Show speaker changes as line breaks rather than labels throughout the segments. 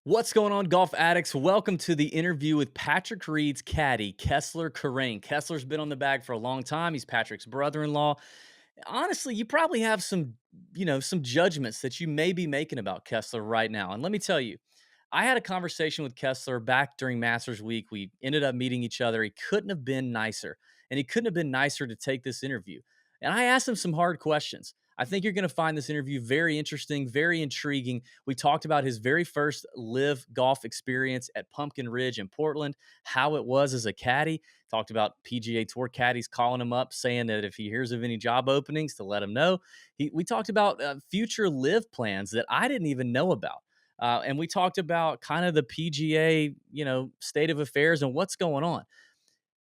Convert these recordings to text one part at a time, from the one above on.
What's going on, golf addicts? Welcome to the interview with Patrick Reed's caddy, Kessler Karain. Kessler's been on the bag for a long time. He's Patrick's brother-in-law. Honestly, you probably have some judgments that you may be making about Kessler right now. And let me tell you, I had a conversation with Kessler back during Masters Week. We ended up meeting each other. He couldn't have been nicer, and he couldn't have been nicer to take this interview. And I asked him some hard questions. I think you're going to find this interview very interesting, very intriguing. We talked about his very first live golf experience at Pumpkin Ridge in Portland, how it was as a caddy. Talked about PGA Tour caddies calling him up, saying that if he hears of any job openings, to let him know. We talked about future live plans that I didn't even know about. And we talked about kind of the PGA, state of affairs and what's going on.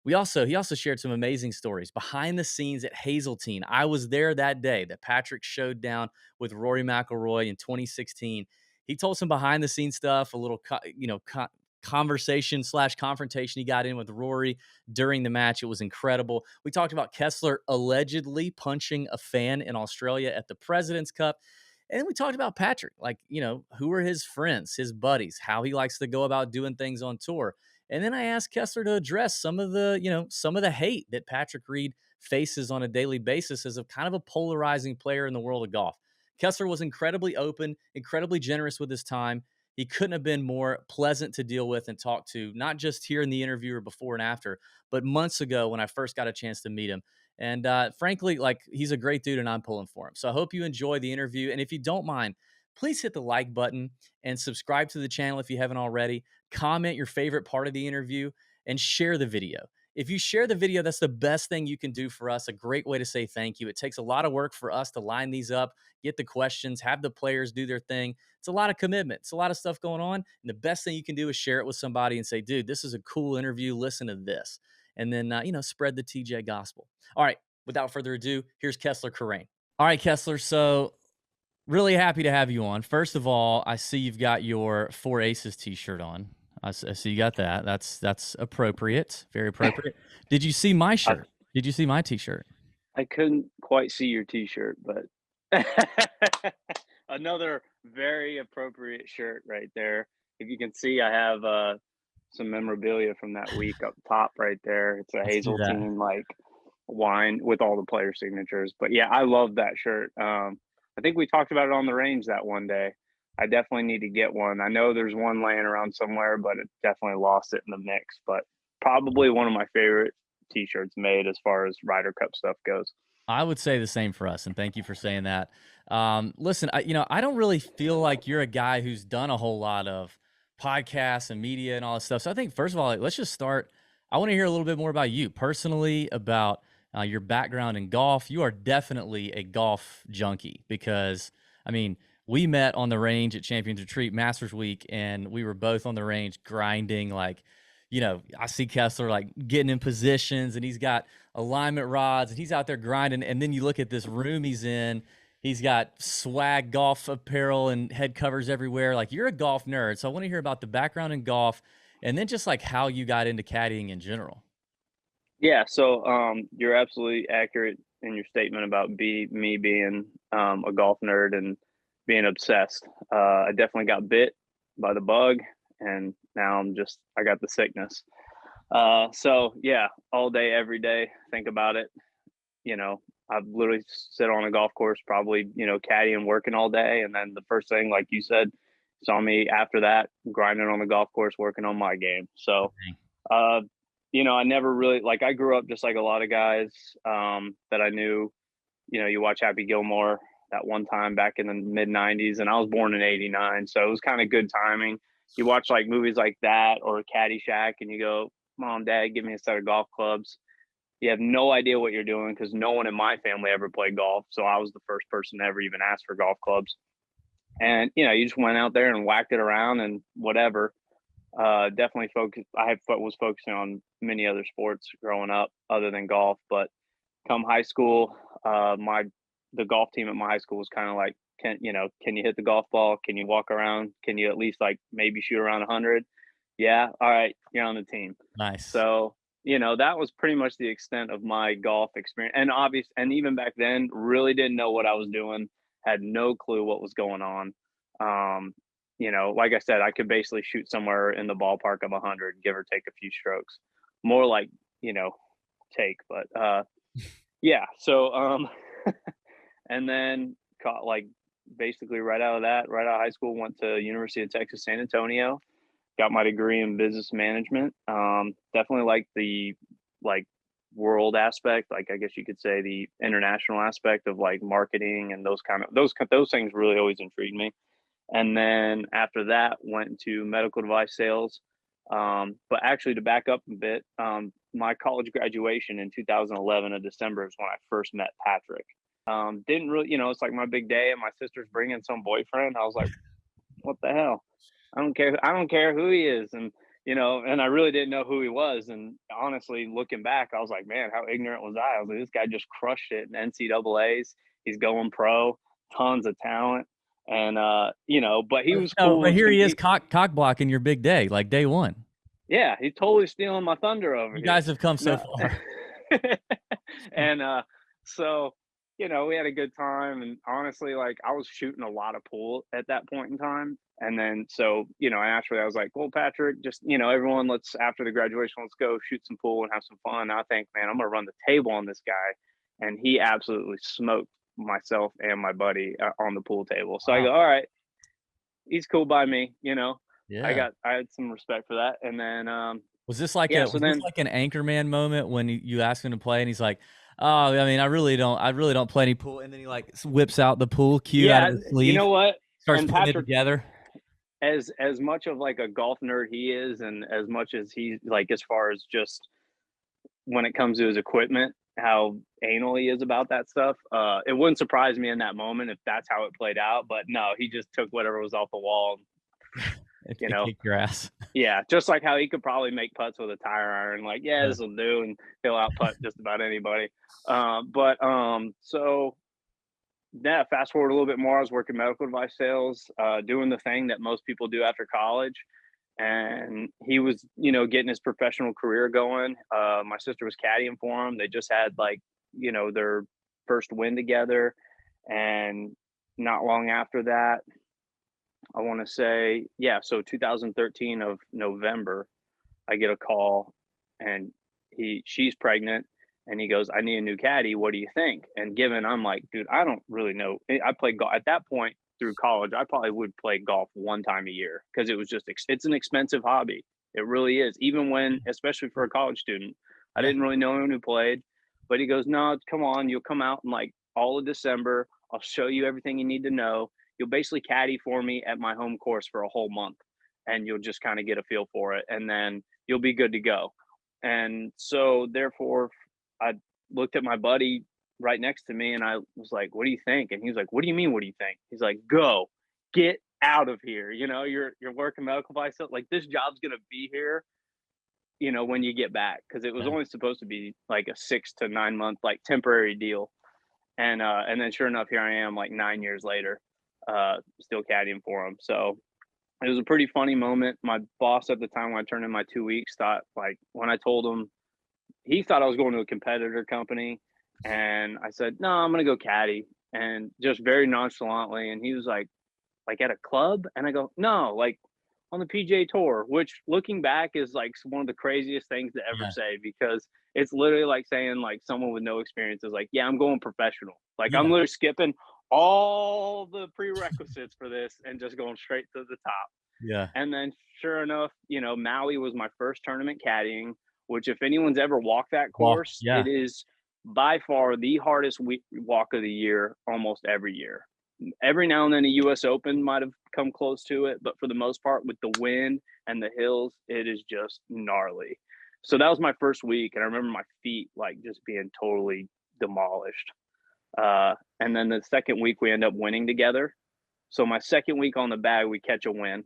He also shared some amazing stories behind the scenes at Hazeltine. I was there that day that Patrick showed down with Rory McIlroy in 2016. He told some behind the scenes stuff, a little conversation slash confrontation he got in with Rory during the match. It was incredible. We talked about Kessler allegedly punching a fan in Australia at the President's Cup. And then we talked about Patrick, who are his friends, his buddies, how he likes to go about doing things on tour. And then I asked Kessler to address some of the hate that Patrick Reed faces on a daily basis as a kind of a polarizing player in the world of golf. Kessler was incredibly open, incredibly generous with his time. He couldn't have been more pleasant to deal with and talk to, not just here in the interview or before and after, but months ago when I first got a chance to meet him. And frankly, he's a great dude and I'm pulling for him. So I hope you enjoy the interview. And if you don't mind, please hit the like button and subscribe to the channel if you haven't already. Comment your favorite part of the interview and share the video. If you share the video, that's the best thing you can do for us. A great way to say thank you. It takes a lot of work for us to line these up, get the questions, have the players do their thing. It's a lot of commitment. It's a lot of stuff going on. And the best thing you can do is share it with somebody and say, dude, this is a cool interview. Listen to this. And then, spread the TJ gospel. All right. Without further ado, here's Kessler Karain. All right, Kessler. So really happy to have you on. First of all, I see you've got your Four Aces t-shirt on. I see you got that. That's appropriate. Very appropriate. Did you see my shirt? Did you see my t-shirt?
I couldn't quite see your t-shirt, but another very appropriate shirt right there. If you can see, I have some memorabilia from that week up top right there. It's a
I see that.
Hazeltine wine with all the player signatures. But yeah, I love that shirt. I think we talked about it on the range that one day. I definitely need to get one. I know there's one laying around somewhere, but it definitely lost it in the mix. But probably one of my favorite t-shirts made as far as Ryder Cup stuff goes.
I would say the same for us, and thank you for saying that. Listen, I don't really feel like you're a guy who's done a whole lot of podcasts and media and all this stuff. So I think first of all, let's just start. I want to hear a little bit more about you personally, about your background in golf. You are definitely a golf junkie because, I mean, we met on the range at Champions Retreat Masters Week, and we were both on the range grinding. I see Kessler getting in positions, and he's got alignment rods, and he's out there grinding. And then you look at this room he's in. He's got swag golf apparel and head covers everywhere. You're a golf nerd. So I want to hear about the background in golf, and then just how you got into caddying in general.
Yeah, so you're absolutely accurate in your statement about me being a golf nerd and being obsessed. I definitely got bit by the bug, and now I got the sickness. So yeah, all day, every day, think about it. I literally sit on a golf course, probably, caddying, working all day. And then the first thing, like you said, saw me after that, grinding on the golf course, working on my game. So, I never really, I grew up just like a lot of guys that I knew. You watch Happy Gilmore that one time back in the mid 90s, and I was born in 89. So it was kind of good timing. You watch movies like that or Caddyshack, and you go, Mom, Dad, give me a set of golf clubs. You have no idea what you're doing because no one in my family ever played golf. So I was the first person to ever even ask for golf clubs. And, you just went out there and whacked it around and whatever. Definitely focused. Was focusing on many other sports growing up other than golf. But come high school, the golf team at my high school was kind of like, can you hit the golf ball? Can you walk around? Can you at least maybe shoot around 100? Yeah. All right. You're on the team.
Nice.
So, that was pretty much the extent of my golf experience. And even back then, really didn't know what I was doing, had no clue what was going on. you know, like I said, I could basically shoot somewhere in the ballpark of 100, give or take a few strokes. More like, you know, take, but yeah. So and then caught like basically right out of that, right out of high school, went to University of Texas San Antonio, got my degree in business management. Definitely like the like world aspect, like I guess you could say the international aspect of like marketing and those things really always intrigued me. And then after that, went to medical device sales. But actually, to back up a bit, my college graduation in 2011 of December is when I first met Patrick. Didn't really, you know, it's like my big day, and my sister's bringing some boyfriend. I was like, what the hell? I don't care. I don't care who he is, and you know, and I really didn't know who he was. And honestly, looking back, I was like, man, how ignorant was I? I was like, this guy just crushed it in NCAA's. He's going pro, tons of talent, and you know, but he was
Oh, but
cool.
here he is cock blocking your big day, like day one.
Yeah, he's totally stealing my thunder over
You
here.
guys have come so
No,
far.
and so you know, we had a good time, and honestly, like I was shooting a lot of pool at that point in time. And then so, you know, naturally I was like, well, Patrick, just, you know, everyone, let's after the graduation, let's go shoot some pool and have some fun. And I think, man, I'm gonna run the table on this guy. And he absolutely smoked myself and my buddy on the pool table. So I
Wow.
go, all right, he's cool by me, you know.
Yeah.
I had some respect for that. And then yeah, so
Was this
then
like an Anchorman moment when you ask him to play and he's like, "Oh, I mean, I really don't play any pool," and then he like whips out the pool cue out of
yeah,
his
you
sleeve,
know what?
starts
And
putting it
Patrick,
together.
as much of like a golf nerd he is, and as much as he's like as far as just when it comes to his equipment, how anal he is about that stuff. It wouldn't surprise me in that moment if that's how it played out. But no, he just took whatever was off the wall, you
It
know.
kicked your ass.
Yeah, just like how he could probably make putts with a tire iron. Like, yeah,
Yeah.
this will do, and he'll out putt just about anybody. So yeah, fast forward a little bit more. I was working medical device sales, doing the thing that most people do after college, and he was, you know, getting his professional career going. My sister was caddying for him. They just had like, you know, their first win together, and not long after that, I want to say, yeah, so 2013 of November, I get a call, and she's pregnant, and he goes, I need a new caddy. What do you think? And given I'm like, dude, I don't really know. I played golf at that point through college. I probably would play golf one time a year because it was just it's an expensive hobby. It really is. Even when, especially for a college student, I
Yeah.
didn't really know anyone who played, but he goes, no, come on, you'll come out in like all of December. I'll show you everything you need to know. You'll basically caddy for me at my home course for a whole month, and you'll just kind of get a feel for it. And then you'll be good to go. And so therefore I looked at my buddy right next to me, and I was like, what do you think? And he was like, what do you mean, what do you think? He's like, go, get out of here. You know, you're working medical device, like this job's gonna be here, you know, when you get back. Cause it was
Yeah.
only supposed to be like a 6 to 9 month like temporary deal. And then sure enough, here I am like 9 years later, still caddying for him. So it was a pretty funny moment. My boss at the time when I turned in my 2 weeks thought like when I told him, he thought I was going to a competitor company, and I said, "No, I'm gonna go caddy," and just very nonchalantly. And he was like at a club, and I go, "No, like on the PGA Tour," which looking back is like one of the craziest things to ever
Yeah.
say because it's literally like saying like someone with no experience is like, "Yeah, I'm going professional." Like I'm
Yeah.
literally skipping all the prerequisites for this and just going straight to the top.
Yeah.
And then sure enough, you know, Maui was my first tournament caddying, which if anyone's ever walked that
Walk.
course,
Yeah.
it is by far the hardest walk of the year almost every year. Every now and then a US Open might have come close to it, but for the most part with the wind and the hills, it is just gnarly. So that was my first week, and I remember my feet like just being totally demolished. And then the second week we end up winning together. So my second week on the bag, we catch a win,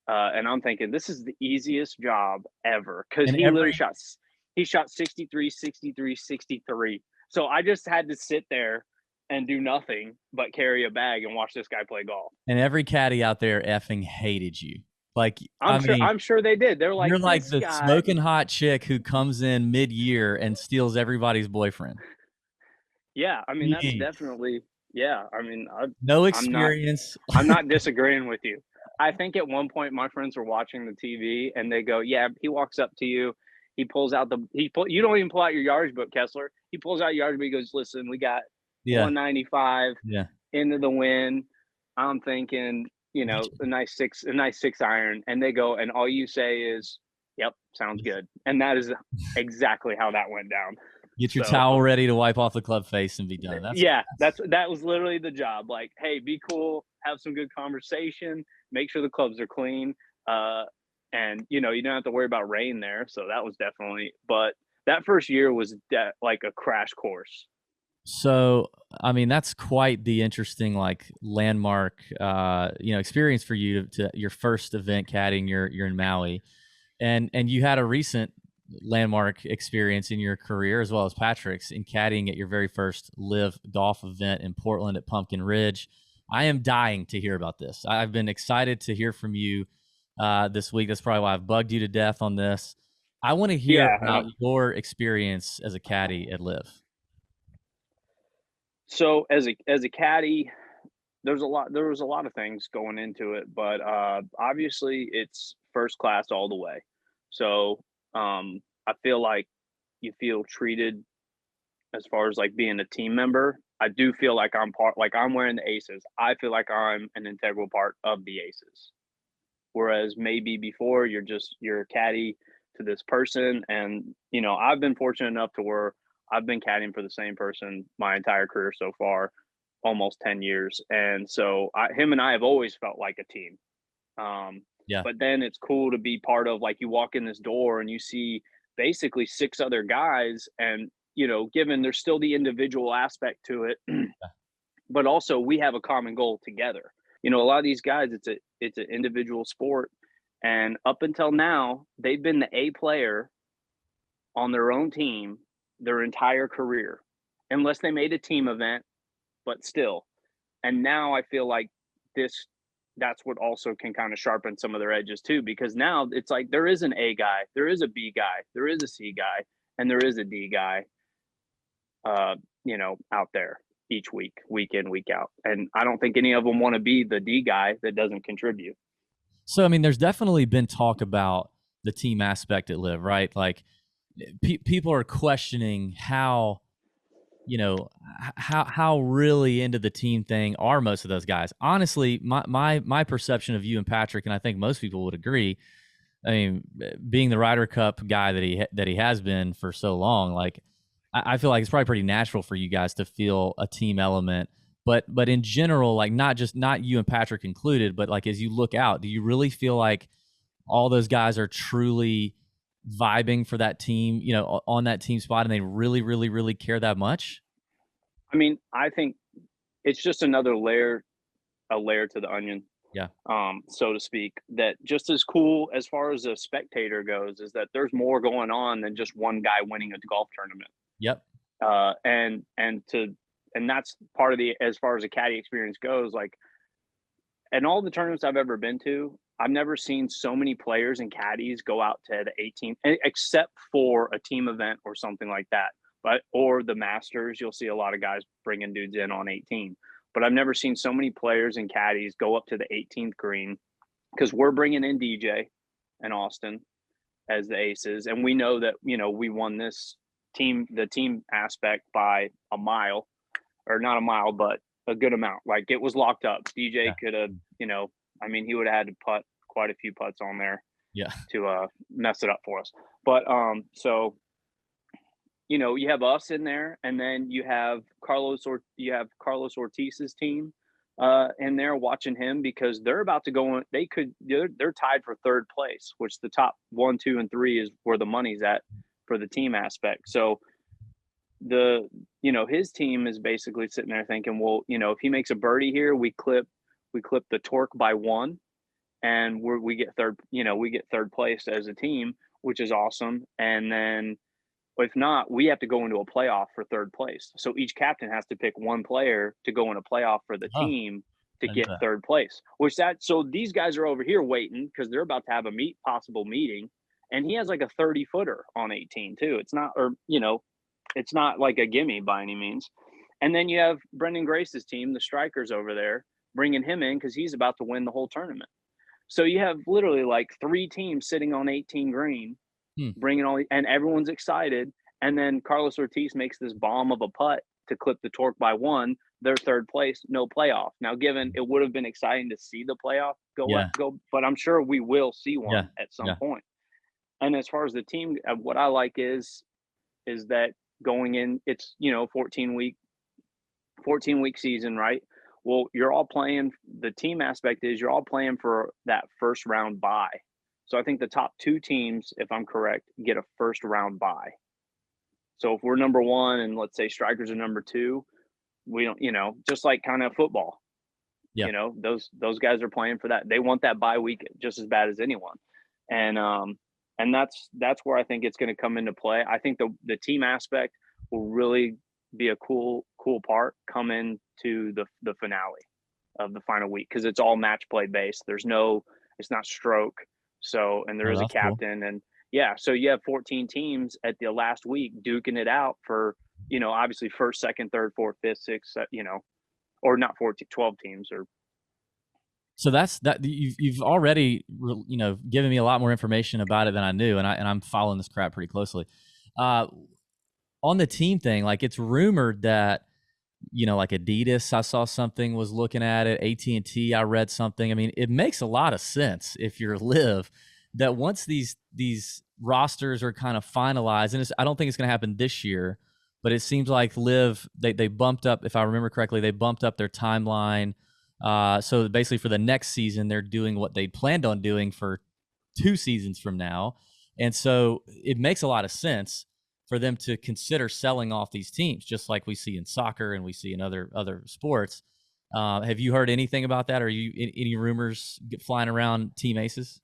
and I'm thinking this is the easiest job ever because
And
he literally
every
shot 63, 63, 63. So I just had to sit there and do nothing but carry a bag and watch this guy play golf.
and every caddy out there effing hated you. Like, I mean,
I'm sure they did. They're like
you're like
this
the
guy.
smoking hot chick who comes in mid-year and steals everybody's boyfriend.
Yeah, I mean that's
Jeez.
definitely yeah. I mean
No
I'm not
experience.
I'm not disagreeing with you. I think at one point my friends were watching the TV and they go, "Yeah, he walks up to you, he pulls out the he pull you don't even pull out your yardage book, Kessler. He pulls out your yardage book, he goes, "Listen, we got
Yeah,
195
yeah.
into the wind." I'm thinking,
Get
a nice 6 iron, and they go, and all you say is, "Yep, sounds good." And that is exactly how that went down.
get your
So,
towel ready to wipe off the club face and be done.
yeah, that was literally the job. Like, hey, be cool, have some good conversation, make sure the clubs are clean, uh, and you don't have to worry about rain there. So that was definitely. But that first year was like a crash course.
so, I mean, that's quite the interesting, like, landmark, experience for you to your first event caddying. You're in Maui, and you had a recent landmark experience in your career as well as Patrick's in caddying at your very first live golf event in Portland at Pumpkin Ridge. I am dying to hear about this. I've been excited to hear from you this week. That's probably why I've bugged you to death on this. I want to hear
Yeah.
about your experience as a caddy at Live.
So as a caddy, there was a lot of things going into it, but obviously it's first class all the way. So I feel like you feel treated as far as like being a team member. I do feel like I'm wearing the aces. I feel like I'm an integral part of the aces. Whereas maybe before you're a caddy to this person, and I've been fortunate enough to where I've been caddying for the same person my entire career so far, almost 10 years, and so him and I have always felt like a team. Um,
Yeah.
but then it's cool to be part of, like, you walk in this door and you see basically 6 other guys, and given there's still the individual aspect to it, but also we have a common goal together. A lot of these guys, it's an individual sport, and up until now, they've been the A player on their own team their entire career, unless they made a team event, but still. And now I feel like this that's what also can kind of sharpen some of their edges too, because now it's like there is an A guy, there is a B guy, there is a C guy, and there is a D guy, out there each week, week in, week out. And I don't think any of them want to be the D guy that doesn't contribute.
So, I mean, there's definitely been talk about the team aspect at Live, right? Like, people are questioning how how really into the team thing are most of those guys. Honestly, my perception of you and Patrick, and I think most people would agree. I mean, being the Ryder Cup guy that he has been for so long, like, I feel like it's probably pretty natural for you guys to feel a team element. But in general, like, not you and Patrick included, but like as you look out, do you really feel like all those guys are truly vibing for that team, on that team spot, and they really, really, really care that much?
I mean, I think it's just another layer, a layer to the onion,
Yeah.
so to speak. That just as cool as far as a spectator goes is that there's more going on than just one guy winning a golf tournament.
Yep.
And that's part of the, as far as a caddy experience goes, like, and all the tournaments I've ever been to, I've never seen so many players and caddies go out to the 18th, except for a team event or something like that. But or the Masters, you'll see a lot of guys bringing dudes in on 18. But I've never seen so many players and caddies go up to the 18th green, because we're bringing in DJ and Austin as the aces, and we know that we won this the team aspect by a mile, or not a mile, but a good amount. Like, it was locked up. DJ
Yeah.
could have, I mean, he would have had to putt quite a few putts on there
Yeah.
to mess it up for us. But so you have us in there, and then you have Carlos Ortiz's team in there watching him, because they're about to go in. They're tied for third place, which the top 1, 2, and 3 is where the money's at for the team aspect. So his team is basically sitting there thinking, well, if he makes a birdie here, we clip the torque by 1, and we get third place as a team, which is awesome. And then if not, we have to go into a playoff for third place. So each captain has to pick one player to go in a playoff for the
Oh,
team to
I knew
get
that.
third place. So these guys are over here waiting because they're about to have a possible meeting, and he has like a 30-footer on 18 too. It's not like a gimme by any means. And then you have Brendan Grace's team, the strikers over there, bringing him in because he's about to win the whole tournament. So you have literally like 3 teams sitting on 18 green,
Hmm.
bringing all, and everyone's excited. And then Carlos Ortiz makes this bomb of a putt to clip the torque by one. They're third place, no playoff. Now, given it would have been exciting to see the playoff
Yeah.
go, but I'm sure we will see
Yeah.
one at some
Yeah.
point. And as far as the team, what I like is that going in, it's 14-week season, right? Well, you're all playing. The team aspect is you're all playing for that first round bye. So I think the top 2 teams, if I'm correct, get a first round bye. So if we're number one and let's say strikers are number two, we don't, just like kind of football,
Yeah.
those guys are playing for that. They want that bye week just as bad as anyone. And that's where I think it's going to come into play. I think the team aspect will really be a cool part come into the finale of the final week because it's all match play based. It's not stroke. So, and there
Oh,
is a
that's cool.
captain, and yeah, so you have 14 teams at the last week duking it out for, obviously first, second, third, fourth, fifth, sixth, or not 14, 12 teams or.
So that you've already given me a lot more information about it than I knew, and I'm following this crap pretty closely. Uh, on the team thing, like it's rumored that like Adidas, I saw something was looking at it. AT&T, I read something. I mean, it makes a lot of sense if you're Live that once these rosters are kind of finalized, and I don't think it's going to happen this year, but it seems like Live they bumped up, if I remember correctly, they bumped up their timeline. So basically, for the next season, they're doing what they planned on doing for 2 seasons from now, and so it makes a lot of sense for them to consider selling off these teams, just like we see in soccer and we see in other sports. Have you heard anything about that? Or any rumors flying around Team Aces?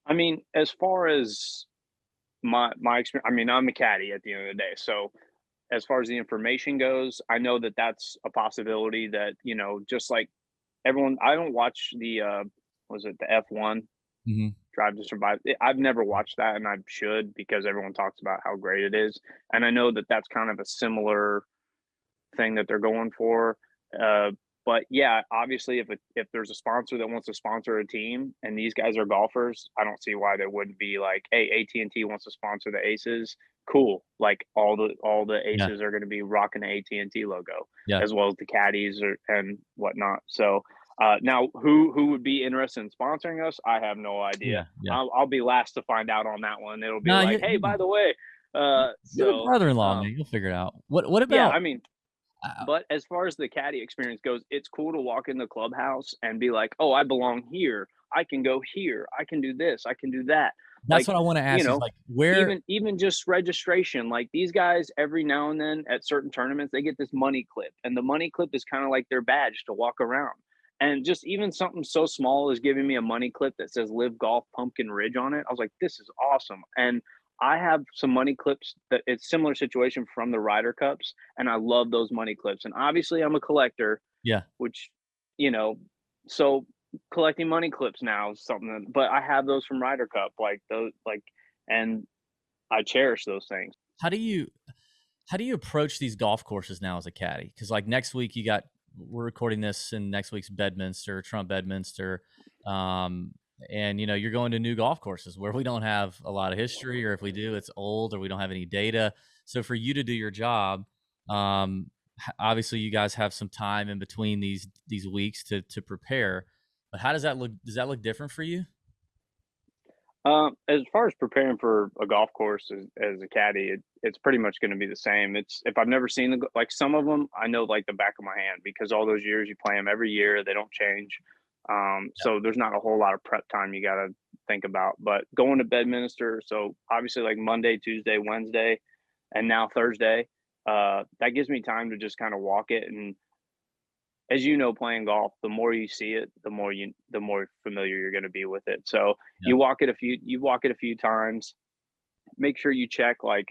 I mean, as far as my experience, I mean, I'm a caddy at the end of the day, so as far as the information goes, I know that that's a possibility that, just like everyone, I don't watch was it the F1
Hmm.
Drive to Survive? I've never watched that, and I should because everyone talks about how great it is, and I know that that's kind of a similar thing that they're going for. Uh, but yeah, obviously, if there's a sponsor that wants to sponsor a team, and these guys are golfers, I don't see why they wouldn't be like, "Hey, AT&T wants to sponsor the Aces. Cool!" Like all the
Yeah,
Aces are going to be rocking the AT&T logo,
yeah,
as well as the caddies and whatnot. So now, who would be interested in sponsoring us? I have no idea.
yeah, yeah.
I'll be last to find out on that one. It'll be
No,
like, "Hey, by the way,"
you're the
so
brother-in-law, man. You'll figure it out. What
yeah,
about?
I mean, but as far as the caddy experience goes, it's cool to walk in the clubhouse and be like, "Oh, I belong here. I can go here. I can do this. I can do that."
That's
Like,
what I want to
you
ask. Is
know,
like where?
even just registration. Like these guys, every now and then at certain tournaments, they get this money clip, and the money clip is kind of like their badge to walk around. And just even something so small as giving me a money clip that says "Live Golf Pumpkin Ridge" on it. I was like, "This is awesome." And I have some money clips that it's similar situation from the Ryder Cups, and I love those money clips. And obviously, I'm a collector,
Yeah.
which, you know, so collecting money clips now is something that, but I have those from Ryder Cup, like those, like, and I cherish those things.
How do you how do you approach these golf courses now as a caddy? Because like next week we're recording this in next week's Bedminster, Trump Bedminster. Um, and you're going to new golf courses where we don't have a lot of history, or if we do, it's old or we don't have any data. So for you to do your job, obviously you guys have some time in between these weeks to prepare. But how does that look? Does that look different for you?
As far as preparing for a golf course as a caddy, it's pretty much going to be the same. It's if I've never seen like some of them, I know like the back of my hand because all those years you play them every year, they don't change. So there's not a whole lot of prep time you got to think about. But going to Bedminster, so obviously like Monday, Tuesday, Wednesday, and now Thursday, that gives me time to just kind of walk it. And as you know, playing golf, the more you see it, the more familiar you're going to be with it. So
Yeah.
you walk it a few times. Make sure you check like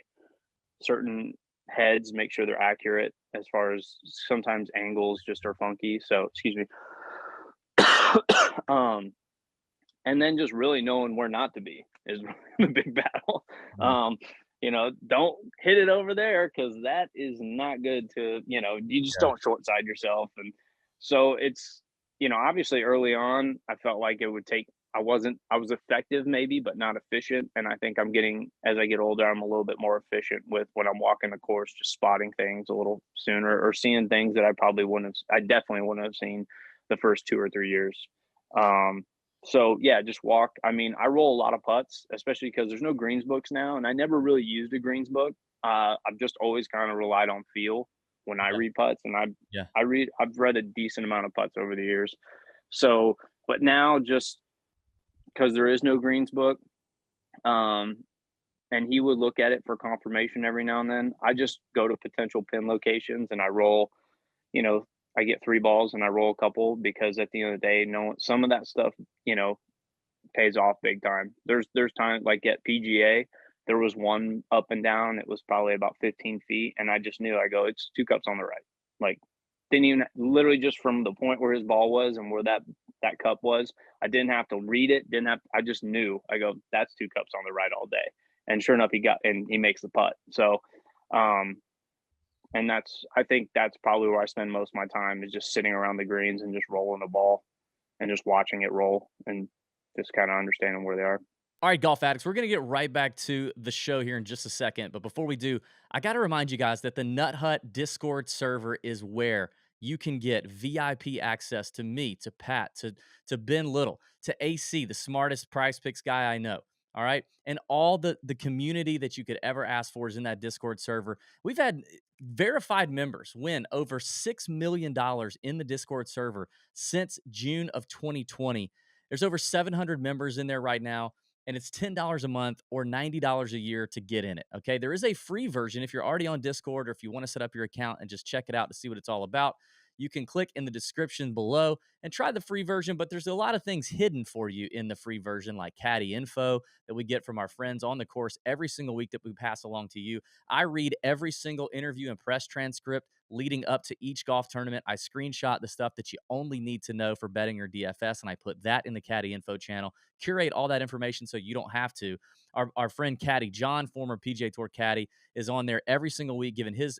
certain heads, make sure they're accurate as far as sometimes angles just are funky. So excuse me. um, and then just really knowing where not to be is the big battle.
Yeah.
Don't hit it over there because that is not good to, you just
Yeah.
don't short side yourself. And so it's, obviously early on, I felt like it would take I was effective maybe, but not efficient. And I think I'm getting, as I get older, I'm a little bit more efficient with when I'm walking the course, just spotting things a little sooner or seeing things that I probably wouldn't have, I definitely wouldn't have seen the first 2 or 3 years. Um, so yeah, just walk. I mean, I roll a lot of putts, especially because there's no greens books now, and I never really used a greens book. I've just always kind of relied on feel when I
Yeah,
read putts, and
yeah.
I've read a decent amount of putts over the years. So, but now just because there is no greens book, um, and he would look at it for confirmation every now and then. I just go to potential pin locations and I roll, you know, I get 3 balls and I roll a couple because at the end of the day, no, some of that stuff, you know, pays off big time. There's time like at PGA, there was one up and down. It was probably about 15 feet, and I just knew. I go, it's 2 cups on the right. Like, didn't even literally just from the point where his ball was and where that cup was. I didn't have to read it. Didn't have. I just knew. I go, that's 2 cups on the right all day. And sure enough, he makes the putt. So, um, and I think that's probably where I spend most of my time is just sitting around the greens and just rolling the ball and just watching it roll and just kind of understanding where they are.
All right, golf addicts, we're going to get right back to the show here in just a second. But before we do, I got to remind you guys that the Nut Hut Discord server is where you can get VIP access to me, to Pat, to Ben Little, to AC, the smartest prize picks guy I know. All right. And all the community that you could ever ask for is in that Discord server. We've had verified members win over $6 million in the Discord server since June of 2020. There's over 700 members in there right now, and it's $10 a month or $90 a year to get in it. Okay. There is a free version if you're already on Discord or if you want to set up your account and just check it out to see what it's all about. You can click in the description below and try the free version, but there's a lot of things hidden for you in the free version, like caddy info that we get from our friends on the course every single week that we pass along to you. I read every single interview and press transcript leading up to each golf tournament. I screenshot the stuff that you only need to know for betting or DFS, and I put that in the caddy info channel, curate all that information so you don't have to. Our friend Caddy John, former PGA Tour caddy, is on there every single week giving his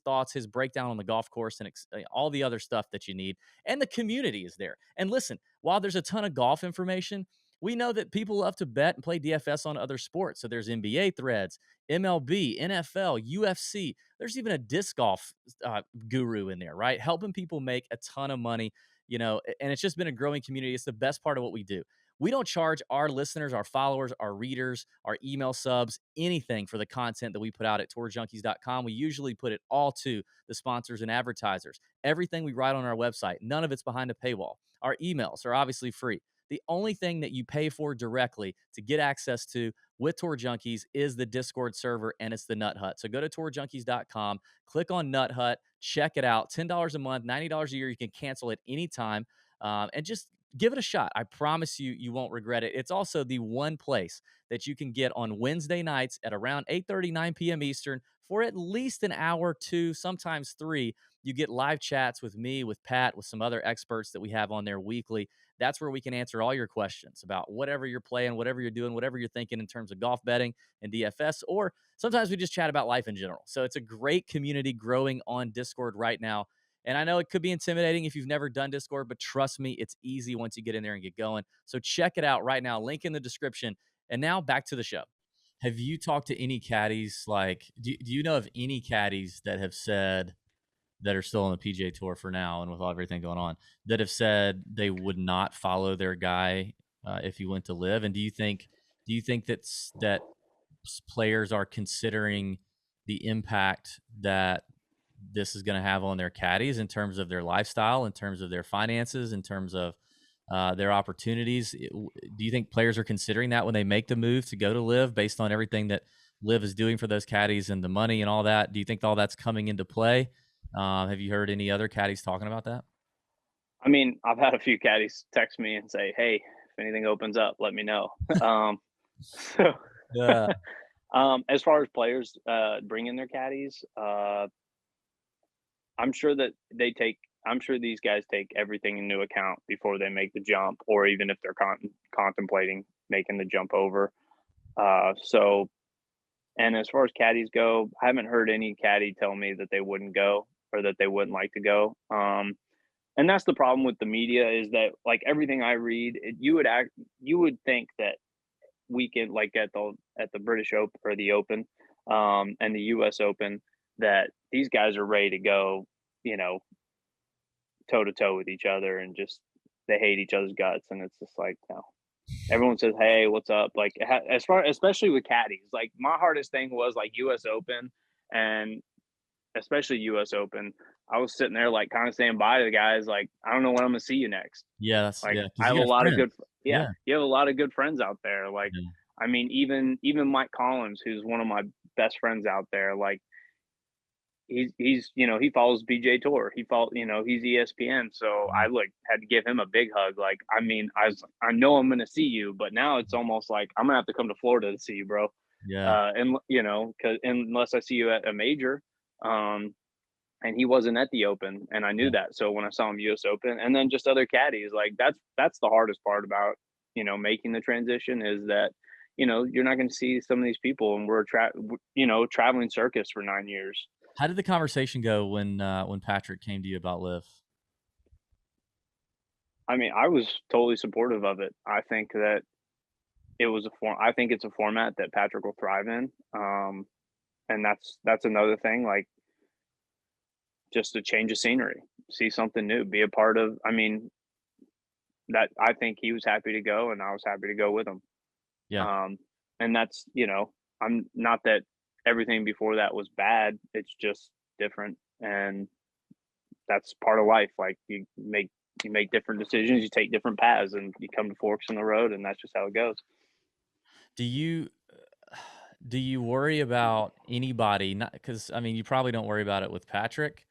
thoughts, his breakdown on the golf course, and all the other stuff that you need. And the community is there. And listen, while there's a ton of golf information, we know that people love to bet and play DFS on other sports. So there's NBA threads, MLB, NFL, UFC. There's even a disc golf guru in there, right? Helping people make a ton of money, and it's just been a growing community. It's the best part of what we do. We don't charge our listeners, our followers, our readers, our email subs anything for the content that we put out at tourjunkies.com. We usually put it all to the sponsors and advertisers. Everything we write on our website, none of it's behind a paywall. Our emails are obviously free. The only thing that you pay for directly to get access to with Tour Junkies is the Discord server, and it's the Nut Hut. So go to tourjunkies.com, click on Nut Hut, check it out. $10 a month, $90 a year. You can cancel at any time, and just give it a shot. I promise you, you won't regret it. It's also the one place that you can get on Wednesday nights at around 8:30, 9 p.m. Eastern for at least an hour, two, sometimes three. You get live chats with me, with Pat, with some other experts that we have on there weekly. That's where we can answer all your questions about whatever you're playing, whatever you're doing, whatever you're thinking in terms of golf betting and DFS, or sometimes we just chat about life in general. So it's a great community growing on Discord right now. And I know it could be intimidating if you've never done Discord, but trust me, it's easy once you get in there and get going. So check it out right now. Link in the description. And now back to the show. Have you talked to any caddies? Like, do you know of any caddies that have said, that are still on the PGA Tour for now, and with everything going on, that have said they would not follow their guy if he went to live? And do you think that players are considering the impact that this is going to have on their caddies in terms of their lifestyle, in terms of their finances, in terms of their opportunities? Do you think players are considering that when they make the move to go to live based on everything that live is doing for those caddies and the money and all that? Do you think all that's coming into play? Have you heard any other caddies talking about that?
I mean, I've had a few caddies text me and say, "Hey, if anything opens up, let me know." So,
Yeah.
as far as players bringing their caddies, I'm sure that they take. I'm sure these guys take everything into account before they make the jump, or even if they're contemplating making the jump over. So, and as far as caddies go, I haven't heard any caddy tell me that they wouldn't go or that they wouldn't like to go. and that's the problem with the media is that like everything I read, you would think that weekend like at the British Open or the Open, and the US Open that these guys are ready to go, you know, toe to toe with each other and just they hate each other's guts and it's just like no. Everyone says, "Hey, what's up?" Like as far especially with caddies. Like my hardest thing was like US Open and especially US Open. I was sitting there like kind of saying bye to the guys like I don't know when I'm going to see you next.
Yeah, that's
Like,
yeah,
I
because
have
you
a
got
lot of
friends.
yeah,
Yeah,
you have a lot of good friends out there, like,
yeah,
I mean, even Mike Collins, who's one of my best friends out there, like, you know, he follows PGA Tour, he's ESPN, so
yeah,
I, like, had to give him a big hug, like, I mean, I know I'm gonna see you, but now it's almost like, I'm gonna have to come to Florida to see you, bro,
yeah,
and, you know, 'cause unless I see you at a major, um, and he wasn't at the Open, and I knew
yeah.
that. So when I saw him US Open, and then just other caddies, like that's the hardest part about making the transition is that you're not going to see some of these people, and traveling circus for 9 years.
How did the conversation go when Patrick came to you about LIV?
I mean, I was totally supportive of it. I think that it was a form. I think it's a format that Patrick will thrive in, and that's another thing. Like just a change of scenery, see something new, be a part of. I mean, that I think he was happy to go, and I was happy to go with him.
Yeah.
Um, and that's I'm not that everything before that was bad. It's just different, and that's part of life. Like you make different decisions, you take different paths, and you come to forks in the road, and that's just how it goes.
Do you do you worry about anybody? Not because I mean, you probably don't worry about it with Patrick,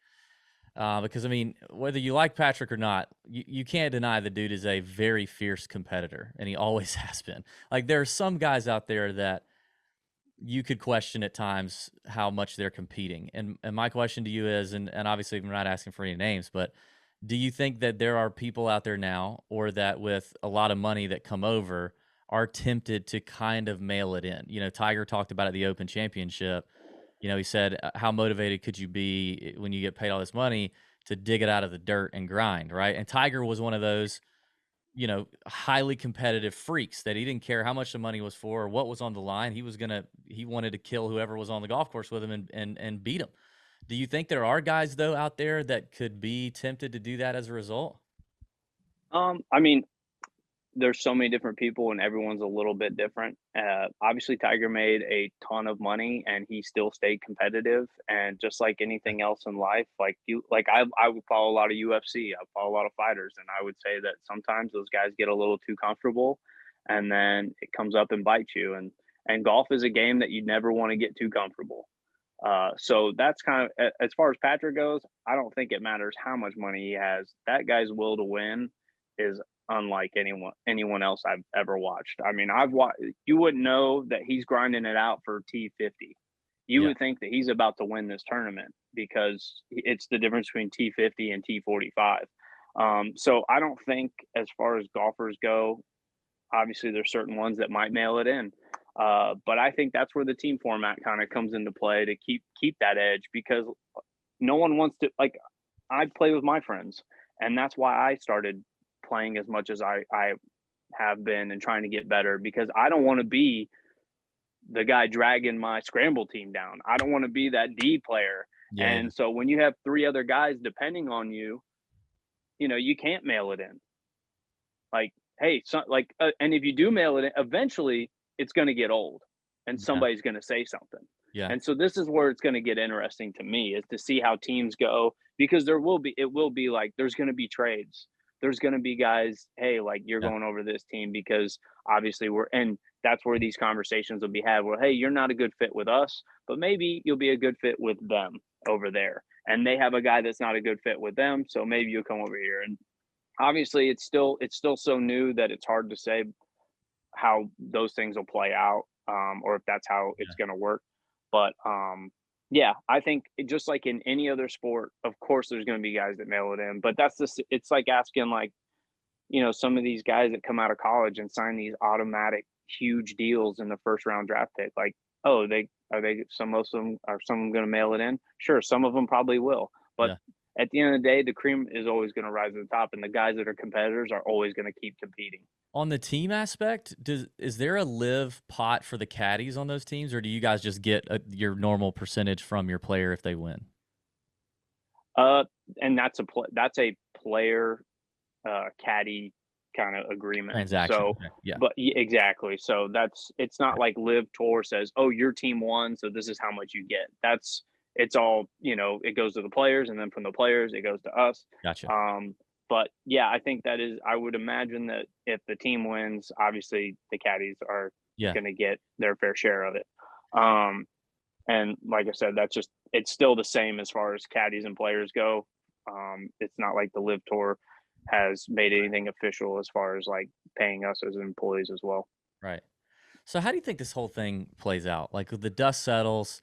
because I mean, whether you like Patrick or not, you can't deny the dude is a very fierce competitor, and he always has been. Like there are some guys out there that you could question at times how much they're competing. And my question to you is, and obviously I'm not asking for any names, but do you think that there are people out there now, or that with a lot of money that come over, are tempted to kind of mail it in? You know, Tiger talked about at the Open Championship. You know, he said, "How motivated could you be when you get paid all this money to dig it out of the dirt and grind?" Right? And Tiger was one of those highly competitive freaks that he didn't care how much the money was for or what was on the line. He wanted to kill whoever was on the golf course with him and beat him. Do you think there are guys though out there that could be tempted to do that as a result?
I mean, there's so many different people and everyone's a little bit different. Obviously, Tiger made a ton of money and he still stayed competitive. And just like
Yeah.
anything else in life, I would follow a lot of UFC. I follow a lot of fighters, and I would say that sometimes those guys get a little too comfortable, and then it comes up and bites you. And golf is a game that you never want to get too comfortable. So that's kind of as far as Patrick goes. I don't think it matters how much money he has. That guy's will to win is unlike anyone else I've ever watched. I mean, I've watched. You wouldn't know that he's grinding it out for T50. You
Yeah.
would think that he's about to win this tournament because it's the difference between T50 and T45. So I don't think, as far as golfers go, obviously there's certain ones that might mail it in. But I think that's where the team format kind of comes into play to keep that edge because no one wants to like I play with my friends, and that's why I started playing as much as I have been and trying to get better because I don't want to be the guy dragging my scramble team down. I don't want to be that D player.
Yeah. Yeah.
And so when you have three other guys depending on you, you can't mail it in. Like, hey, and if you do mail it in, eventually it's going to get old, and
Yeah.
somebody's going to say something.
Yeah.
And so this is where it's going to get interesting to me is to see how teams go because it will be like there's going to be trades. There's going to be guys, hey, like you're
Yeah.
going over this team because obviously and that's where these conversations will be had. Where hey, you're not a good fit with us, but maybe you'll be a good fit with them over there, and they have a guy that's not a good fit with them, so maybe you'll come over here. And obviously it's still so new that it's hard to say how those things will play out, or if that's how it's
Yeah.
going to work. But yeah, I think just like in any other sport, of course there's going to be guys that mail it in. But it's like asking like some of these guys that come out of college and sign these automatic huge deals in the first round draft pick. Like, oh, they are they some most of them are some of them going to mail it in? Sure, some of them probably will, but
Yeah.
at the end of the day, the cream is always going to rise to the top, and the guys that are competitors are always going to keep competing.
On the team aspect, is there a live pot for the caddies on those teams, or do you guys just get your normal percentage from your player if they win?
Uh, and that's a player caddy kind of agreement.
Transaction.
So,
Okay. Yeah.
but exactly. So it's not like Live Tour says, "Oh, your team won, so this is how much you get." It's all, it goes to the players, and then from the players it goes to us.
Gotcha.
Um, but yeah, I think that is. I would imagine that if the team wins, obviously the caddies are
Yeah.
going to get their fair share of it. Um, and like I said, it's still the same as far as caddies and players go. It's not like the Live Tour has made anything official as far as like paying us as employees as well.
Right. So how do you think this whole thing plays out? Like the dust settles,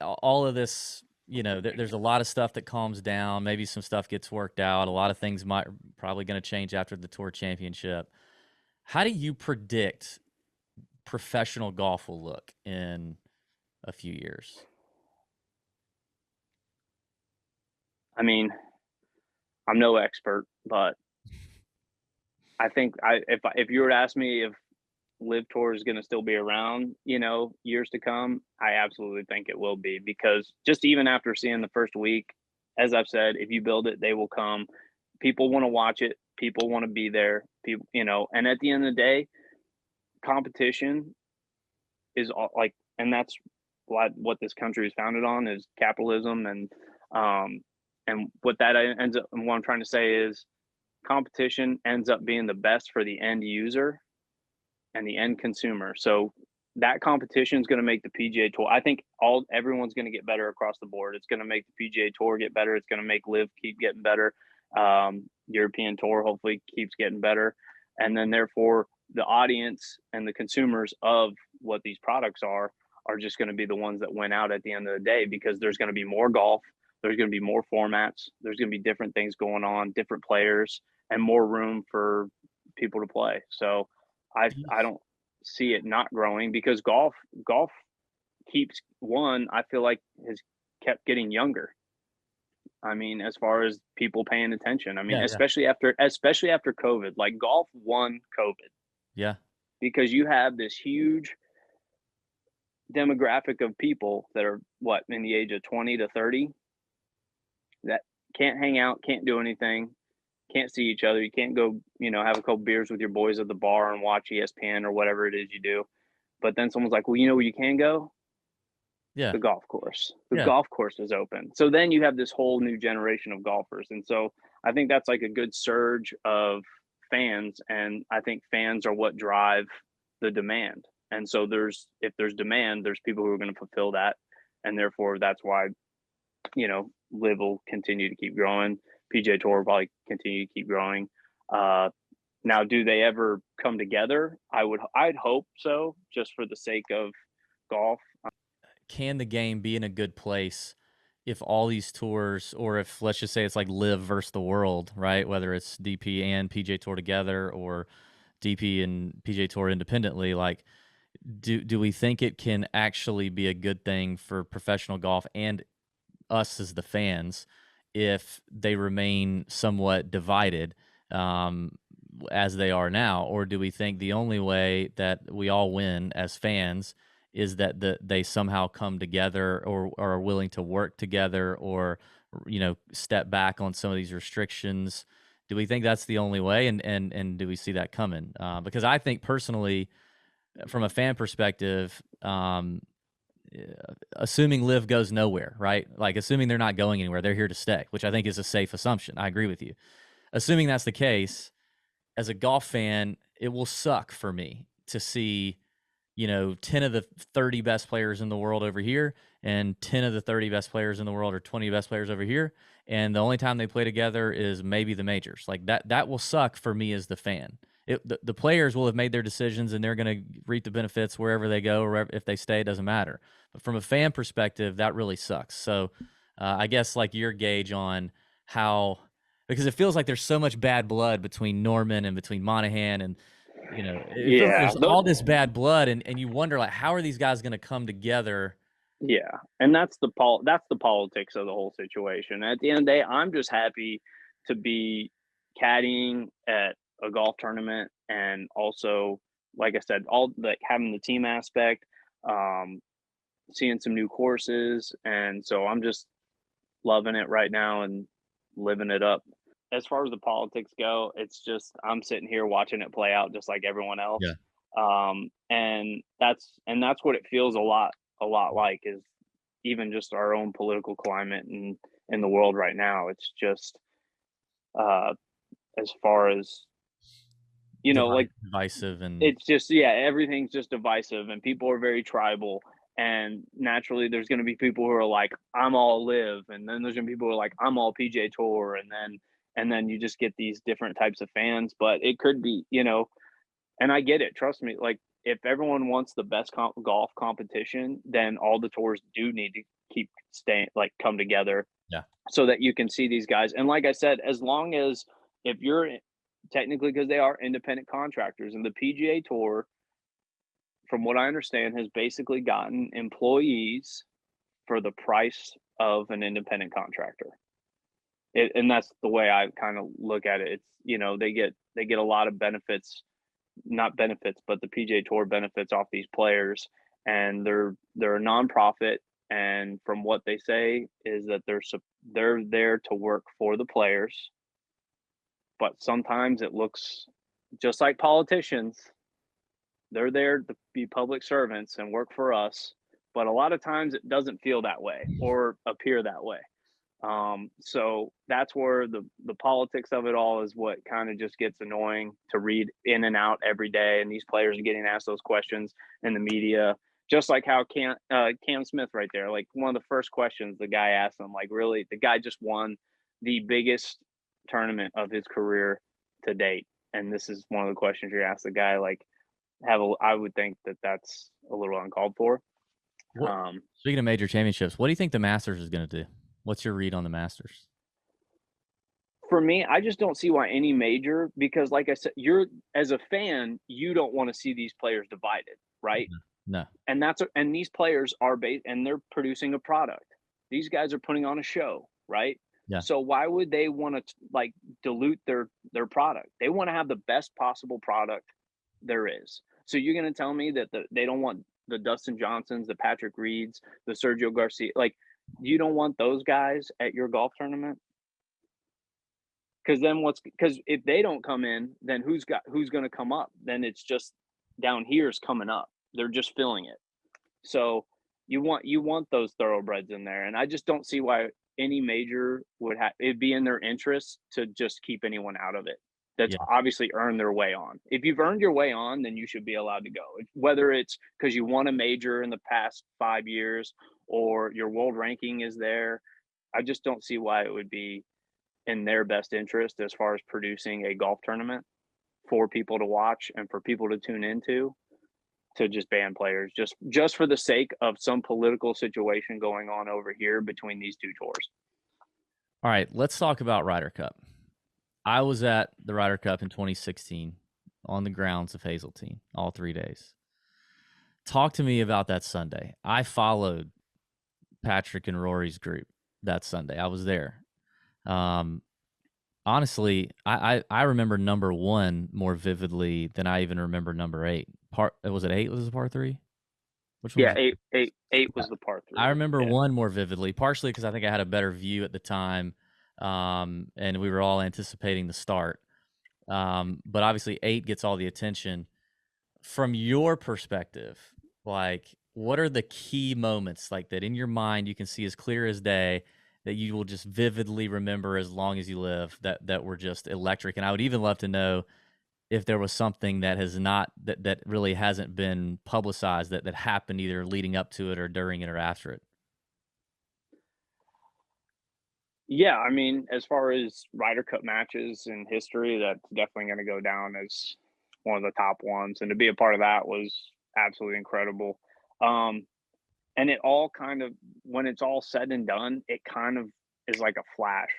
all of this, there's a lot of stuff that calms down. Maybe some stuff gets worked out. A lot of things might probably going to change after the tour championship. How do you predict professional golf will look in a few years?
I mean, I'm no expert, but I think if you were to ask me if Live Tour is going to still be around, years to come, I absolutely think it will be, because just even after seeing the first week, as I've said, if you build it, they will come. People want to watch it. People want to be there. People, and at the end of the day, competition is all like, and that's what this country is founded on, is capitalism. And what that ends up, and what I'm trying to say is competition ends up being the best for the end user and the end consumer. So that competition is going to make the PGA Tour. I think everyone's going to get better across the board. It's going to make the PGA Tour get better. It's going to make Live keep getting better. European Tour hopefully keeps getting better, and then therefore the audience and the consumers of what these products are just going to be the ones that win out at the end of the day, because there's going to be more golf. There's going to be more formats. There's going to be different things going on, different players, and more room for people to play. So I don't see it not growing, because golf keeps I feel like has kept getting younger. I mean, as far as people paying attention. I mean,
Yeah. Yeah.
especially after COVID, like golf won COVID,
Yeah.
because you have this huge demographic of people that are in the age of 20 to 30 that can't hang out, can't do anything, can't see each other. You can't go, have a couple beers with your boys at the bar and watch ESPN or whatever it is you do. But then someone's like, well, where you can go?
Yeah.
The golf course. The
Yeah.
golf course is open. So then you have this whole new generation of golfers. And so I think that's like a good surge of fans. And I think fans are what drive the demand. And so if there's demand, there's people who are going to fulfill that. And therefore, that's why, Live will continue to keep growing. PGA Tour will probably continue to keep growing. Now, do they ever come together? I'd hope so, just for the sake of golf.
Can the game be in a good place if all these tours, or if, let's just say, it's like Live versus the world, right? Whether it's DP and PGA Tour together, or DP and PGA Tour independently, like, do we think it can actually be a good thing for professional golf and us as the fans if they remain somewhat divided, as they are now? Or do we think the only way that we all win as fans is that they somehow come together, or are willing to work together, or step back on some of these restrictions? Do we think that's the only way, and do we see that coming? Because I think personally, from a fan perspective, assuming Live goes nowhere, right? Like, assuming they're not going anywhere, they're here to stay, which I think is a safe assumption. I agree with you. Assuming that's the case, as a golf fan, it will suck for me to see, 10 of the 30 best players in the world over here, and 10 of the 30 best players in the world, or 20 best players over here, and the only time they play together is maybe the majors. Like, that will suck for me as the fan. The players will have made their decisions, and they're going to reap the benefits wherever they go, or if they stay, it doesn't matter. But from a fan perspective, that really sucks. So I guess, like, your gauge on how, because it feels like there's so much bad blood between Norman and between Monahan, and it feels like
Yeah,
there's all this bad blood, and you wonder, like, how are these guys going to come together
Yeah, and that's the politics of the whole situation. At the end of the day, I'm just happy to be caddying at a golf tournament, and also, like I said, all like having the team aspect, um, seeing some new courses, and so I'm just loving it right now and living it up. As far as the politics go, it's just I'm sitting here watching it play out just like everyone
Yeah.
else. And that's what it feels a lot like is even just our own political climate and in the world right now. It's just uh as far as like
Divisive and
it's just yeah, everything's just divisive and people are very tribal. And naturally, there's going to be people who are like, "I'm all live," and then there's going to be people who are like, "I'm all PGA Tour," and then you just get these different types of fans. But it could be, and I get it. Trust me, like if everyone wants the best golf competition, then all the tours do need to keep staying, like come together,
yeah.
so that you can see these guys. And like I said, as long as if you're technically because they are independent contractors, and the PGA Tour, from what I understand, has basically gotten employees for the price of an independent contractor. And that's the way I kind of look at it. It's they get a lot of benefits, not benefits, but the PGA Tour benefits off these players, and they're a nonprofit. And from what they say is that they're there to work for the players, but sometimes it looks just like politicians. They're there to be public servants and work for us, but a lot of times it doesn't feel that way or appear that way. So that's where the politics of it all is what kind of just gets annoying to read in and out every day. And these players are getting asked those questions in the media, just like how Cam Smith right there, like one of the first questions the guy asked him, like really, the guy just won the biggest tournament of his career to date, and this is one of the questions you ask the guy. Like, I would think that that's a little uncalled for.
What
Um,
Speaking of major championships, what do you think the Masters is gonna do? What's your read on the Masters?
For me, I just don't see why any major because like I said, you're as a fan, you don't wanna see these players divided, right?
No. No.
And these players are and they're producing a product. These guys are putting on a show, right?
Yeah.
So why would they wanna like dilute their product? They wanna have the best possible product there is. So you're gonna tell me that they don't want the Dustin Johnsons, the Patrick Reeds, the Sergio Garcia, like you don't want those guys at your golf tournament? Because if they don't come in, then who's going to come up? Then it's just down here is coming up. They're just filling it. So you want those thoroughbreds in there, and I just don't see why any major would have it'd be in their interest to just keep anyone out of it. That's
Yeah.
obviously earned their way on. If you've earned your way on, then you should be allowed to go. Whether it's because you won a major in the past 5 years or your world ranking is there, I just don't see why it would be in their best interest as far as producing a golf tournament for people to watch and for people to tune into to just ban players just for the sake of some political situation going on over here between these two tours.
All right, let's talk about Ryder Cup. I was at the Ryder Cup in 2016 on the grounds of Hazeltine all 3 days. Talk to me about that Sunday. I followed Patrick and Rory's group that Sunday. I was there. Um, Honestly, I remember number 1 more vividly than I even remember number 8. Was it 8 was the par 3? Which one
Yeah,
was
eight
Yeah.
was the par
I
three.
remember
Yeah.
1 more vividly, partially because I think I had a better view at the time, and we were all anticipating the start. But obviously 8 gets all the attention. From your perspective, like, what are the key moments, like, that in your mind you can see as clear as day that you will just vividly remember as long as you live that were just electric? And I would even love to know if there was something that has not that really hasn't been publicized that happened either leading up to it or during it or after it.
Yeah, I mean, as far as Ryder Cup matches in history, that's definitely going to go down as one of the top ones, and to be a part of that was absolutely incredible. Um, and it all kind of when it's all said and done, it kind of is like a flash.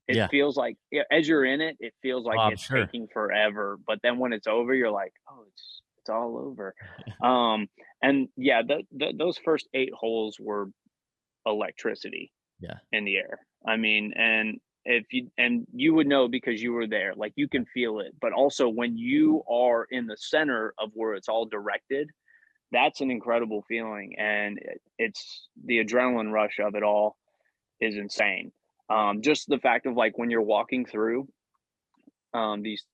It
Yeah.
feels like yeah, as you're in it, it feels
Oh,
like
I'm
it's
sure.
taking forever, but then when it's over, you're like, "Oh, It's all over. Um, and yeah, those first 8 holes were electricity
Yeah.
in the air. I mean, and you would know because you were there, like, you can feel it, but also when you are in the center of where it's all directed, that's an incredible feeling, and it's the adrenaline rush of it all is insane. Just the fact of, like, when you're walking through, these,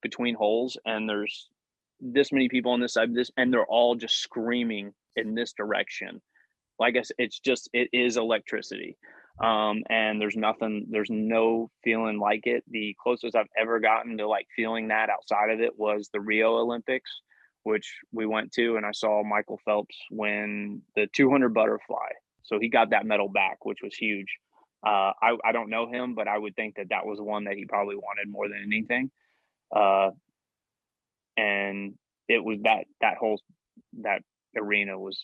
between holes, and there's this many people on this side, this and they're all just screaming in this direction. Like I said, it is electricity. And there's no feeling like it. The closest I've ever gotten to like feeling that outside of it was the Rio Olympics, which we went to, and I saw Michael Phelps win the 200 butterfly. So he got that medal back, which was huge. I don't know him, but I would think that that was one that he probably wanted more than anything. Uh, and it was that whole that arena was,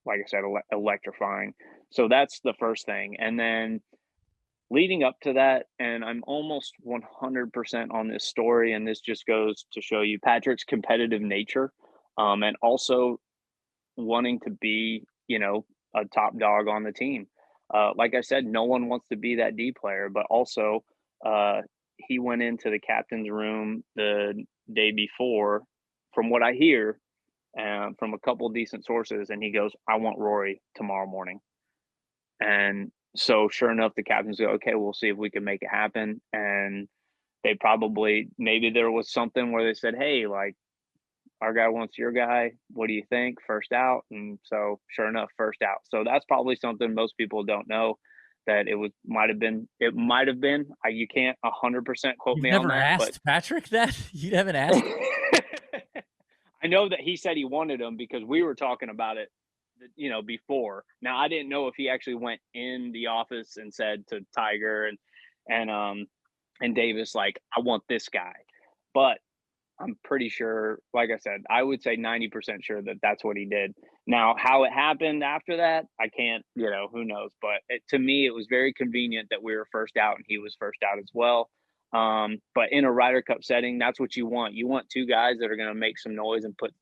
like I said, electrifying. So that's the first thing. And then leading up to that, and I'm almost 100% on this story, and this just goes to show you Patrick's competitive nature, and also wanting to be, a top dog on the team. Like I said, no one wants to be that D player, but also uh, he went into the captain's room the day before, from what I hear, from a couple decent sources, and he goes, "I want Rory tomorrow morning." And so, sure enough, the captains go, "Okay, we'll see if we can make it happen." And they probably, maybe there was something where they said, "Hey, like, our guy wants your guy. What do you think? First out." And so, sure enough, first out. So that's probably something most people don't know, that it might have been. You can't 100% quote
You've
me on
never
that, but
asked Patrick that? You haven't asked him?
I know that he said he wanted him because we were talking about it, before. Now I didn't know if he actually went in the office and said to Tiger and and Davis, like, "I want this guy," but I'm pretty sure, like I said, I would say 90% sure that that's what he did. Now, how it happened after that, I can't, who knows? But to me, it was very convenient that we were first out and he was first out as well. But in a Ryder Cup setting, that's what you want. You want two guys that are going to make some noise and put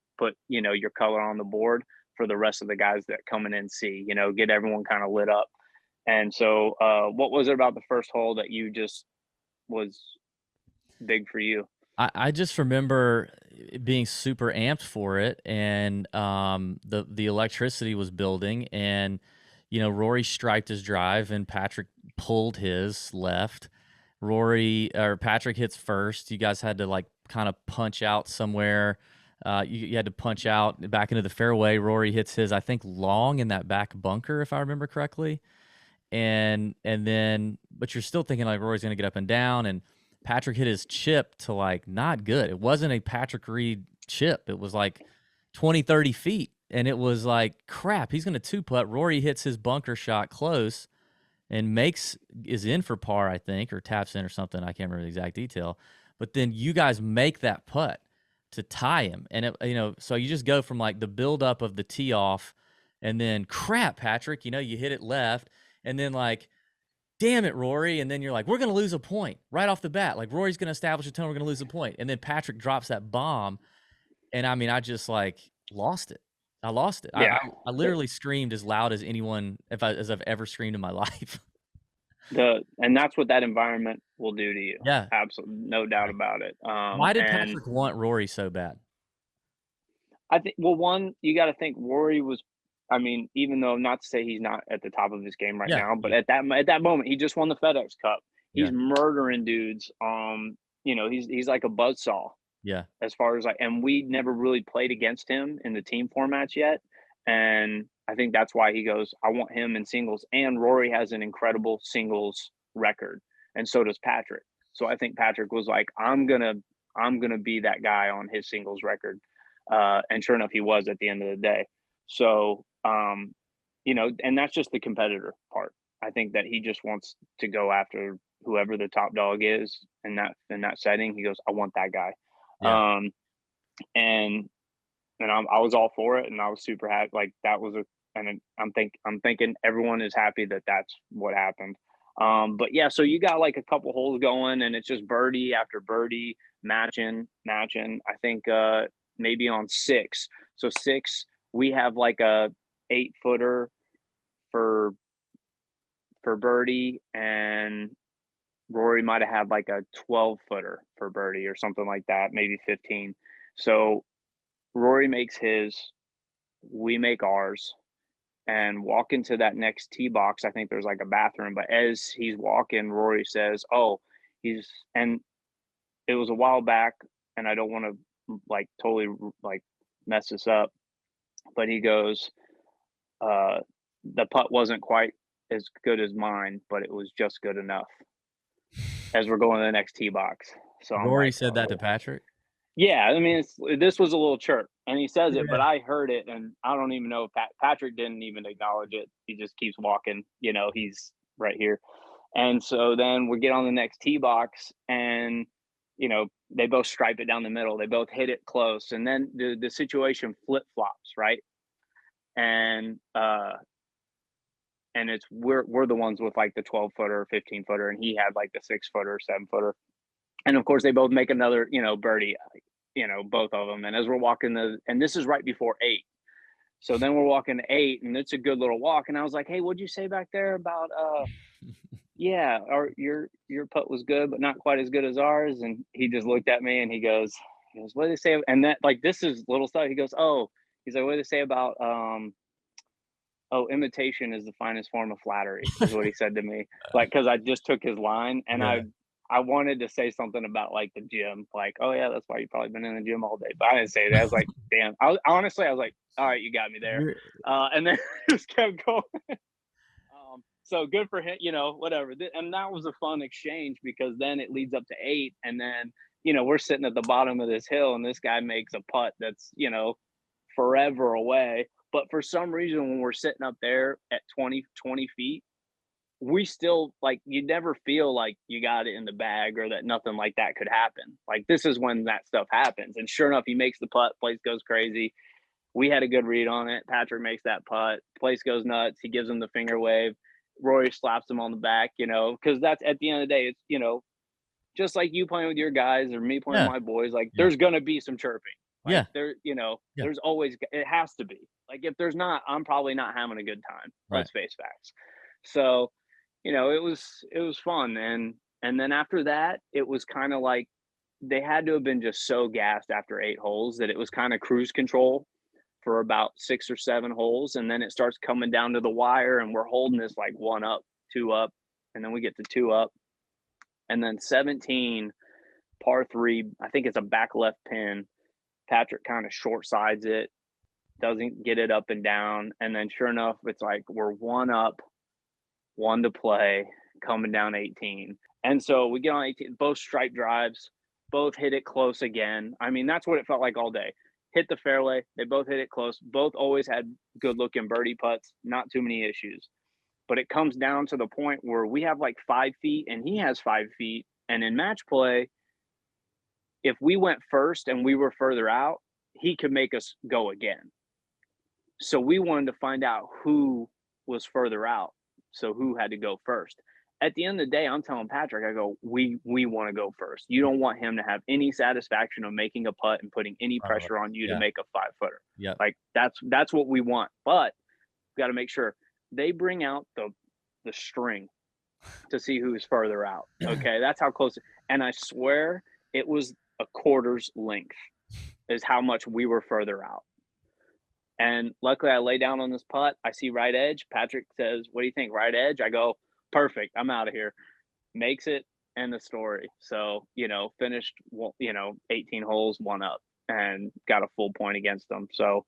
your color on the board for the rest of the guys that come in and see. Get everyone kind of lit up. And so, what was it about the first hole that you just was big for you?
I just remember being super amped for it, and the electricity was building, and Rory striped his drive, and Patrick pulled his left. Patrick hits first. You guys had to like kind of punch out somewhere. You had to punch out back into the fairway. Rory hits his, I think, long in that back bunker, if I remember correctly. And then but you're still thinking like Rory's gonna get up and down, and Patrick hit his chip to like not good. It wasn't a Patrick Reed chip. It was like 20, 30 feet. And it was like, crap, he's gonna two putt. Rory hits his bunker shot close and is in for par, I think, or taps in or something. I can't remember the exact detail. But then you guys make that putt to tie him. And so you just go from like the buildup of the tee off, and then crap, Patrick, you hit it left, and then like, damn it, Rory. And then you're like, we're going to lose a point right off the bat. Like, Rory's going to establish a tone. We're going to lose a point. And then Patrick drops that bomb. And I mean, I just like lost it. I lost it.
Yeah.
I literally screamed as loud as as I've ever screamed in my life.
And that's what that environment will do to you.
Yeah.
Absolutely, no doubt
Yeah.
about it.
Why did
And
Patrick want Rory so bad?
I think, well, one, you got to think Rory was. I mean, even though, not to say he's not at the top of his game right
Yeah.
now, but
Yeah.
at that moment, he just won the FedEx Cup. He's
Yeah.
murdering dudes. He's like a buzzsaw
Yeah.
as far as like, and we never really played against him in the team formats yet. And I think that's why he goes, I want him in singles. And Rory has an incredible singles record, and so does Patrick. So I think Patrick was like, I'm gonna be that guy on his singles record. And sure enough, he was at the end of the day. So and that's just the competitor part. I think that he just wants to go after whoever the top dog is in that setting. He goes, I want that guy.
Yeah.
Um, and I was all for it, and I was super happy. Like, that was and I'm thinking everyone is happy that that's what happened. But yeah, so you got like a couple holes going, and it's just birdie after birdie, matching. I think maybe on 6. So 6, we have like a 8-footer for birdie, and Rory might have had like a 12-footer for birdie or something like that, maybe 15. So Rory makes his, we make ours, and walk into that next tee box. I think there's like a bathroom, but as he's walking, Rory says, "Oh, he's," and it was a while back, and I don't want to like totally like mess this up, but he goes, uh, "The putt wasn't quite as good as mine, but it was just good enough." As we're going to the next tee box, so I'm
Rory
like,
said that to Patrick?
yeah, I mean, this was a little chirp, and he says it, but
Yeah.
I heard it, and I don't even know if Patrick didn't even acknowledge it. He just keeps walking, he's right here. And so then we get on the next tee box, and they both stripe it down the middle. They both hit it close, and then the situation flip flops, right? And and it's we're the ones with like the 12-footer, 15-footer, and he had like the 6-footer, 7-footer. And of course, they both make another, birdie, both of them. And as we're walking and this is right before 8. So then we're walking to 8, and it's a good little walk. And I was like, "Hey, what'd you say back there about, yeah, your putt was good, but not quite as good as ours?" And he just looked at me and he goes, "What did they say?" And that, like, this is little stuff. He goes, "Oh," he's like, "What did they say about, oh, imitation is the finest form of flattery," is what he said to me. Like, because I just took his line, and
Yeah.
I wanted to say something about like the gym, like, "Oh yeah, that's why you've probably been in the gym all day." But I didn't say that. I was like, "Damn!" I was like, "All right, you got me there,"
You're
and then just kept going. So good for him, whatever. And that was a fun exchange because then it leads up to 8, and then we're sitting at the bottom of this hill, and this guy makes a putt that's forever away. But for some reason, when we're sitting up there at 20 feet, we still, like, you never feel like you got it in the bag or that nothing like that could happen. Like, this is when that stuff happens. And sure enough, he makes the putt, place goes crazy. We had a good read on it. Patrick makes that putt, place goes nuts. He gives him the finger wave. Rory slaps him on the back, because that's, at the end of the day, it's, just like you playing with your guys or me playing with
yeah,
my boys, like,
yeah,
there's gonna be some chirping. Like,
yeah, yeah,
there's always, it has to be. Like, if there's not, I'm probably not having a good time.
right.
Let's face facts. So, it was fun. And then after that, it was kind of like they had to have been just so gassed after 8 holes that it was kind of cruise control for about 6 or 7 holes. And then it starts coming down to the wire, and we're holding this like 1 up, 2 up, and then we get to 2 up. And then 17, par 3, I think it's a back left pin. Patrick kind of short sides it, doesn't get it up and down. And then sure enough, it's like we're 1 up, 1 to play, coming down 18. And so we get on 18, both stripe drives, both hit it close again. I mean, that's what it felt like all day. Hit the fairway. They both hit it close. Both always had good looking birdie putts, not too many issues. But it comes down to the point where we have like 5 feet and he has 5 feet. And in match play, if we went first and we were further out, he could make us go again. So we wanted to find out who was further out. So who had to go first. At the end of the day, I'm telling Patrick, I go, we want to go first. You don't want him to have any satisfaction of making a putt and putting any
Oh,
pressure on you to
yeah,
make a 5-footer.
yep.
Like, that's what we want. But we got to make sure they bring out the string to see who's further out. Okay, that's how close. And I swear it was a quarter's length is how much we were further out. And luckily, I lay down on this putt. I see right edge. Patrick says, "What do you think? Right edge?" I go, "Perfect. I'm out of here." Makes it, and the story. So, finished, 18 holes, 1 up, and got a full point against them. So,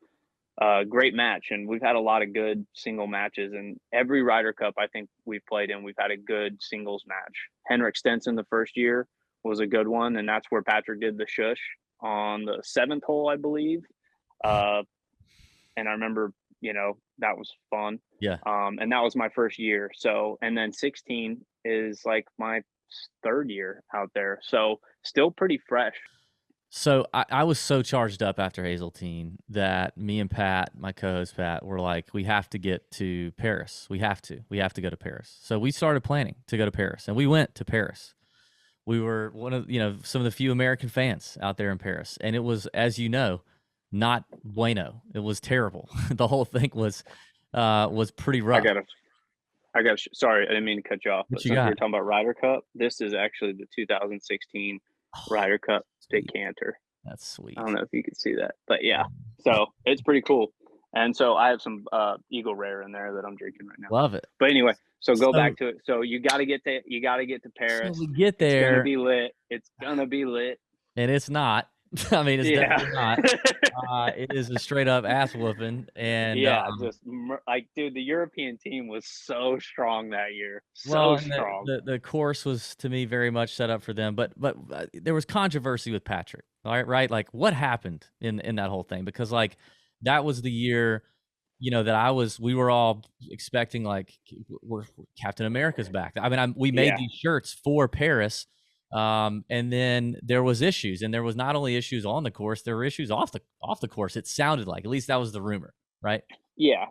great match. And we've had a lot of good single matches. And every Ryder Cup I think we've played in, we've had a good singles match. Henrik Stenson the first year was a good one. And that's where Patrick did the shush on the 7th hole, I believe. Uh, and I remember, that was fun.
Yeah.
And that was my first year. So, and then 16 is like my third year out there. So still pretty fresh.
So I was so charged up after Hazeltine that me and Pat, my co-host Pat, were like, we have to get to Paris. We have to go to Paris. So we started planning to go to Paris, and we went to Paris. We were one of some of the few American fans out there in Paris, and it was, as you know, not bueno. It was terrible. The whole thing was pretty
I
rough.
gotta, sorry, I didn't mean to cut you off,
What
but
you
since we were
got?
talking about Ryder Cup, this is actually the 2016
Oh,
Ryder Cup
sweet.
decanter.
That's
I don't
sweet.
know if you could see that, but yeah.
Yeah.
So it's pretty cool. And so I have some Eagle Rare in there that I'm drinking right now.
Love it.
But anyway, so go
So
back to it. So you got to get to
so
Paris.
we get
It's gonna
there
be lit. It's gonna be lit.
and it's not. I mean, it's
Yeah.
definitely not. It is a straight up ass whooping, and
Yeah, just like, dude, the European team was so strong that year,
well,
so
and
strong.
the course was, to me, very much set up for them, but there was controversy with Patrick, all right, right? Like, what happened in that whole thing? Because, like, that was the year, that we were all expecting, like, we're Captain America's back. I mean, we made
Yeah,
these shirts for Paris, and then there was issues, and there was not only issues on the course, there were issues off the course. It sounded like, at least that was the rumor, right?
yeah.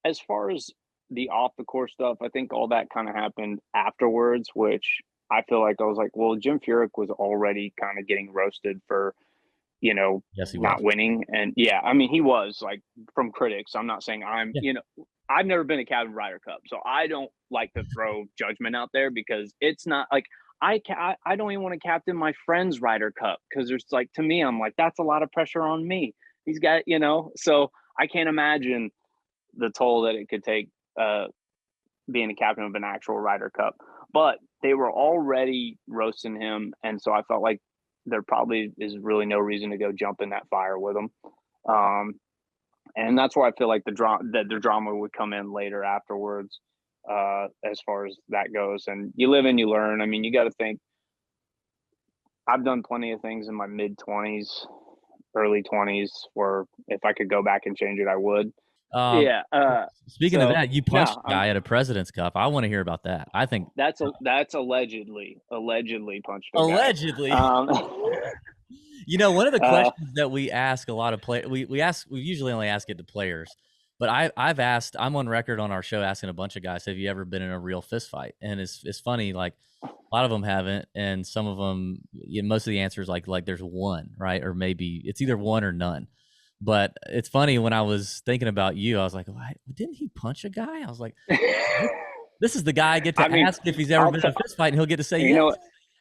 As far as the off the course stuff, I think all that kind of happened afterwards, which I feel like I was like, well, Jim Furyk was already kind of getting roasted for,
Yes, he was.
not winning. And yeah, I mean, he was like from critics. I'm not saying
Yeah,
I've never been a captain Ryder Cup, so I don't like to throw judgment out there because it's not like I don't even want to captain my friend's Ryder Cup because there's like to me, I'm like, that's a lot of pressure on me. He's got, so I can't imagine the toll that it could take being a captain of an actual Ryder Cup. But they were already roasting him, and so I felt like there probably is really no reason to go jump in that fire with him. Um, and that's where I feel like the drama would come in later afterwards, as far as that goes. And you live and you learn. I mean, you got to think. I've done plenty of things in my mid 20s, early 20s, where if I could go back and change it, I would.
um,
Yeah.
speaking of
So
that, you punched
no,
a guy at a President's Cup. I wanna hear about that. I think
that's allegedly punched a guy.
allegedly.
Um,
One of the
uh,
questions that we ask a lot of we usually only ask it to players, but I'm on record on our show asking a bunch of guys, "Have you ever been in a real fist fight?" And it's funny, like, a lot of them haven't, and some of them, most of the answers, like there's one, right? Or maybe it's either one or none. But it's funny, when I was thinking about you, I was like, "Why didn't he punch a guy?" I was like, "This is the guy I get
I
to
mean,
ask if he's ever
I'll
been in
tell
a fist fight, and he'll get to say
you
yes."
know,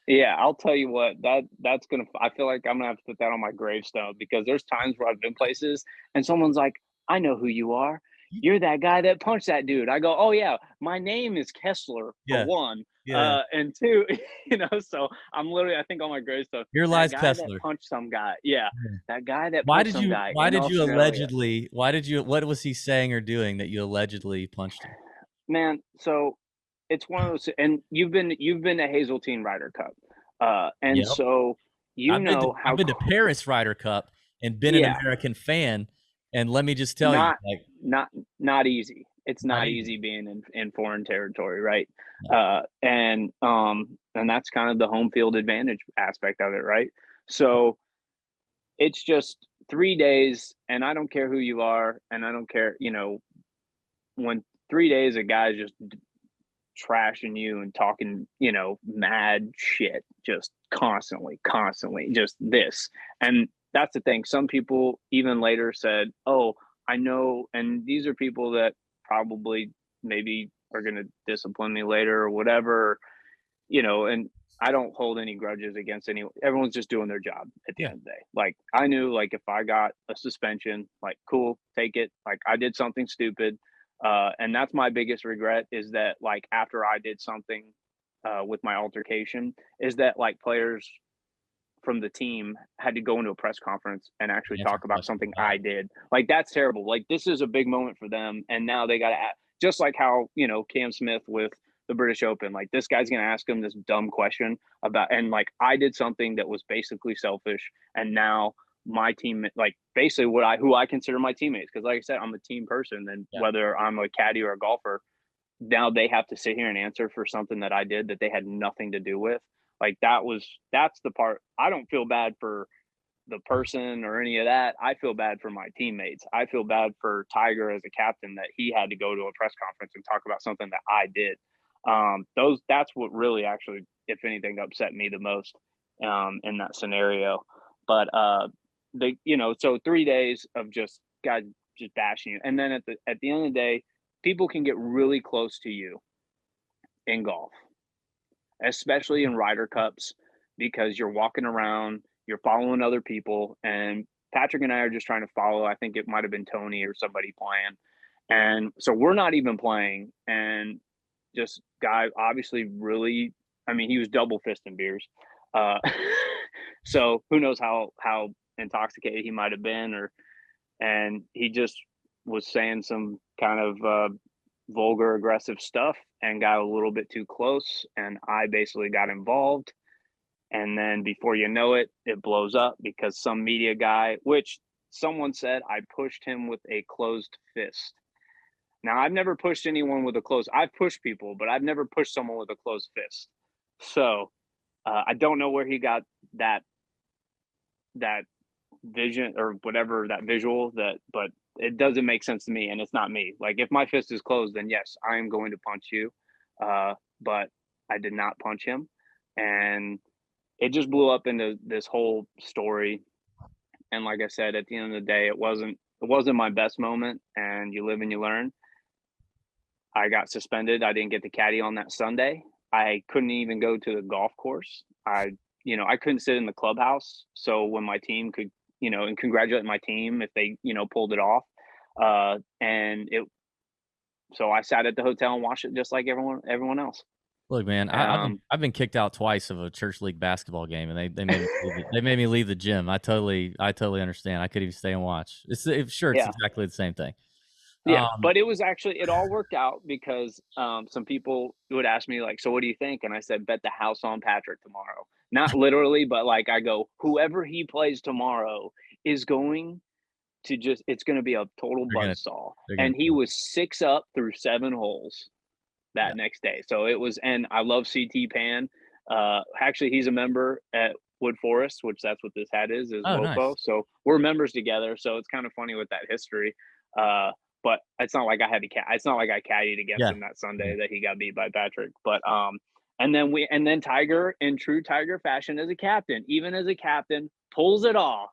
yeah, I'll tell you what that's gonna. I feel like I'm gonna have to put that on my gravestone because there's times where I've been places and someone's like, "I know who you are.
You
You're that guy that punched that dude." I go, "Oh yeah, my name is Kessler for
Yeah,
one,
yeah.
and two, So I'm literally, I think on my gravestone,
Here
that
lies
guy that
Kessler.
punched some guy. Yeah,
Yeah.
that guy that
Why
punched
did
some
you
guy
why
in
did you
Australia,
allegedly why did you what was he saying or doing that you allegedly punched him?
man." So it's one of those, and you've been to Hazeltine Ryder Cup, and
Yep.
so
I've been to I've
how
been to Paris Ryder Cup and been an
yeah,
American fan, and let me just tell you,
not
like,
not not easy. It's
not
not
easy.
easy being in foreign territory, right?
No.
And that's kind of the home field advantage aspect of it, right? So it's just 3 days, and I don't care who you are, and I don't care, when 3 days a guy's just trashing you and talking, mad shit just constantly, just this. And that's the thing. Some people even later said, "Oh, I know," and these are people that probably maybe are going to discipline me later or whatever, and I don't hold any grudges against anyone. Everyone's just doing their job at the
Yeah.
end of the day. Like I knew, like if I got a suspension, like cool, take it. Like I did something stupid, and that's my biggest regret is that like after I did something with my altercation, is that like players from the team had to go into a press conference and actually
Answer
talk about
questions
something
about
I
it.
did. Like that's terrible. Like this is a big moment for them, and now they got to just like how Cam Smith with the British Open. Like this guy's going to ask him this dumb question about, and like I did something that was basically selfish, and now my team, like basically who I consider my teammates, because like I said, I'm a team person, and
Yeah.
whether I'm a caddy or a golfer, now they have to sit here and answer for something that I did that they had nothing to do with. Like that's the part I don't feel bad for the person or any of that. I feel bad for my teammates. I feel bad for Tiger as a captain that he had to go to a press conference and talk about something that I did. That's what really actually, if anything, upset me the most in that scenario. But so 3 days of just God just bashing you. And then at the end of the day, people can get really close to you in golf, especially in Ryder Cups, because you're walking around, you're following other people, and Patrick and I are just trying to follow. I think it might have been Tony or somebody playing. And so we're not even playing. And just guy obviously really, I mean, he was double fisting beers. Uh, so who knows how intoxicated he might have been, or and he just was saying some kind of vulgar, aggressive stuff and got a little bit too close, and I basically got involved. And then before you know it, it blows up because some media guy, which someone said I pushed him with a closed fist. Now, I've never pushed anyone with a closed. I've pushed people, but I've never pushed someone with a closed fist. So I don't know where he got that that vision or whatever, that visual, that, but it doesn't make sense to me, and it's not me. Like, if my fist is closed, then yes, I am going to punch you. But I did not punch him, and it just blew up into this whole story. And like I said, at the end of the day, it wasn't my best moment, and you live and you learn. I got suspended. I didn't get to caddy on that Sunday. I couldn't even go to the golf course. I couldn't sit in the clubhouse. So when my team could, and congratulate my team if they, pulled it off. And it, so I sat at the hotel and watched it just like everyone else.
Look, man, I've been kicked out twice of a church league basketball game, and they made me leave the gym. I totally understand. I could even stay and watch. Sure, it's
Yeah.
exactly the same thing.
Yeah,
Um,
but it all worked out because some people would ask me like, "So what do you think?" And I said, "Bet the house on Patrick tomorrow." Not literally, but like I go, "Whoever he plays tomorrow is going to it's going to be a total
they're gonna
buzzsaw."
they're gonna
And he was 6 up through 7 holes
yeah.
that next day. So it was, and I love CT Pan. Actually, he's a member at Wood Forest, which that's what this hat is
Oh,
WOFO.
nice.
So we're members together. So it's kind of funny with that history. But it's not like it's not like I caddied against
Yeah,
him that
yeah.
Sunday that he got beat by Patrick. But and then Tiger, in true Tiger fashion, as a captain, even as a captain, pulls it off.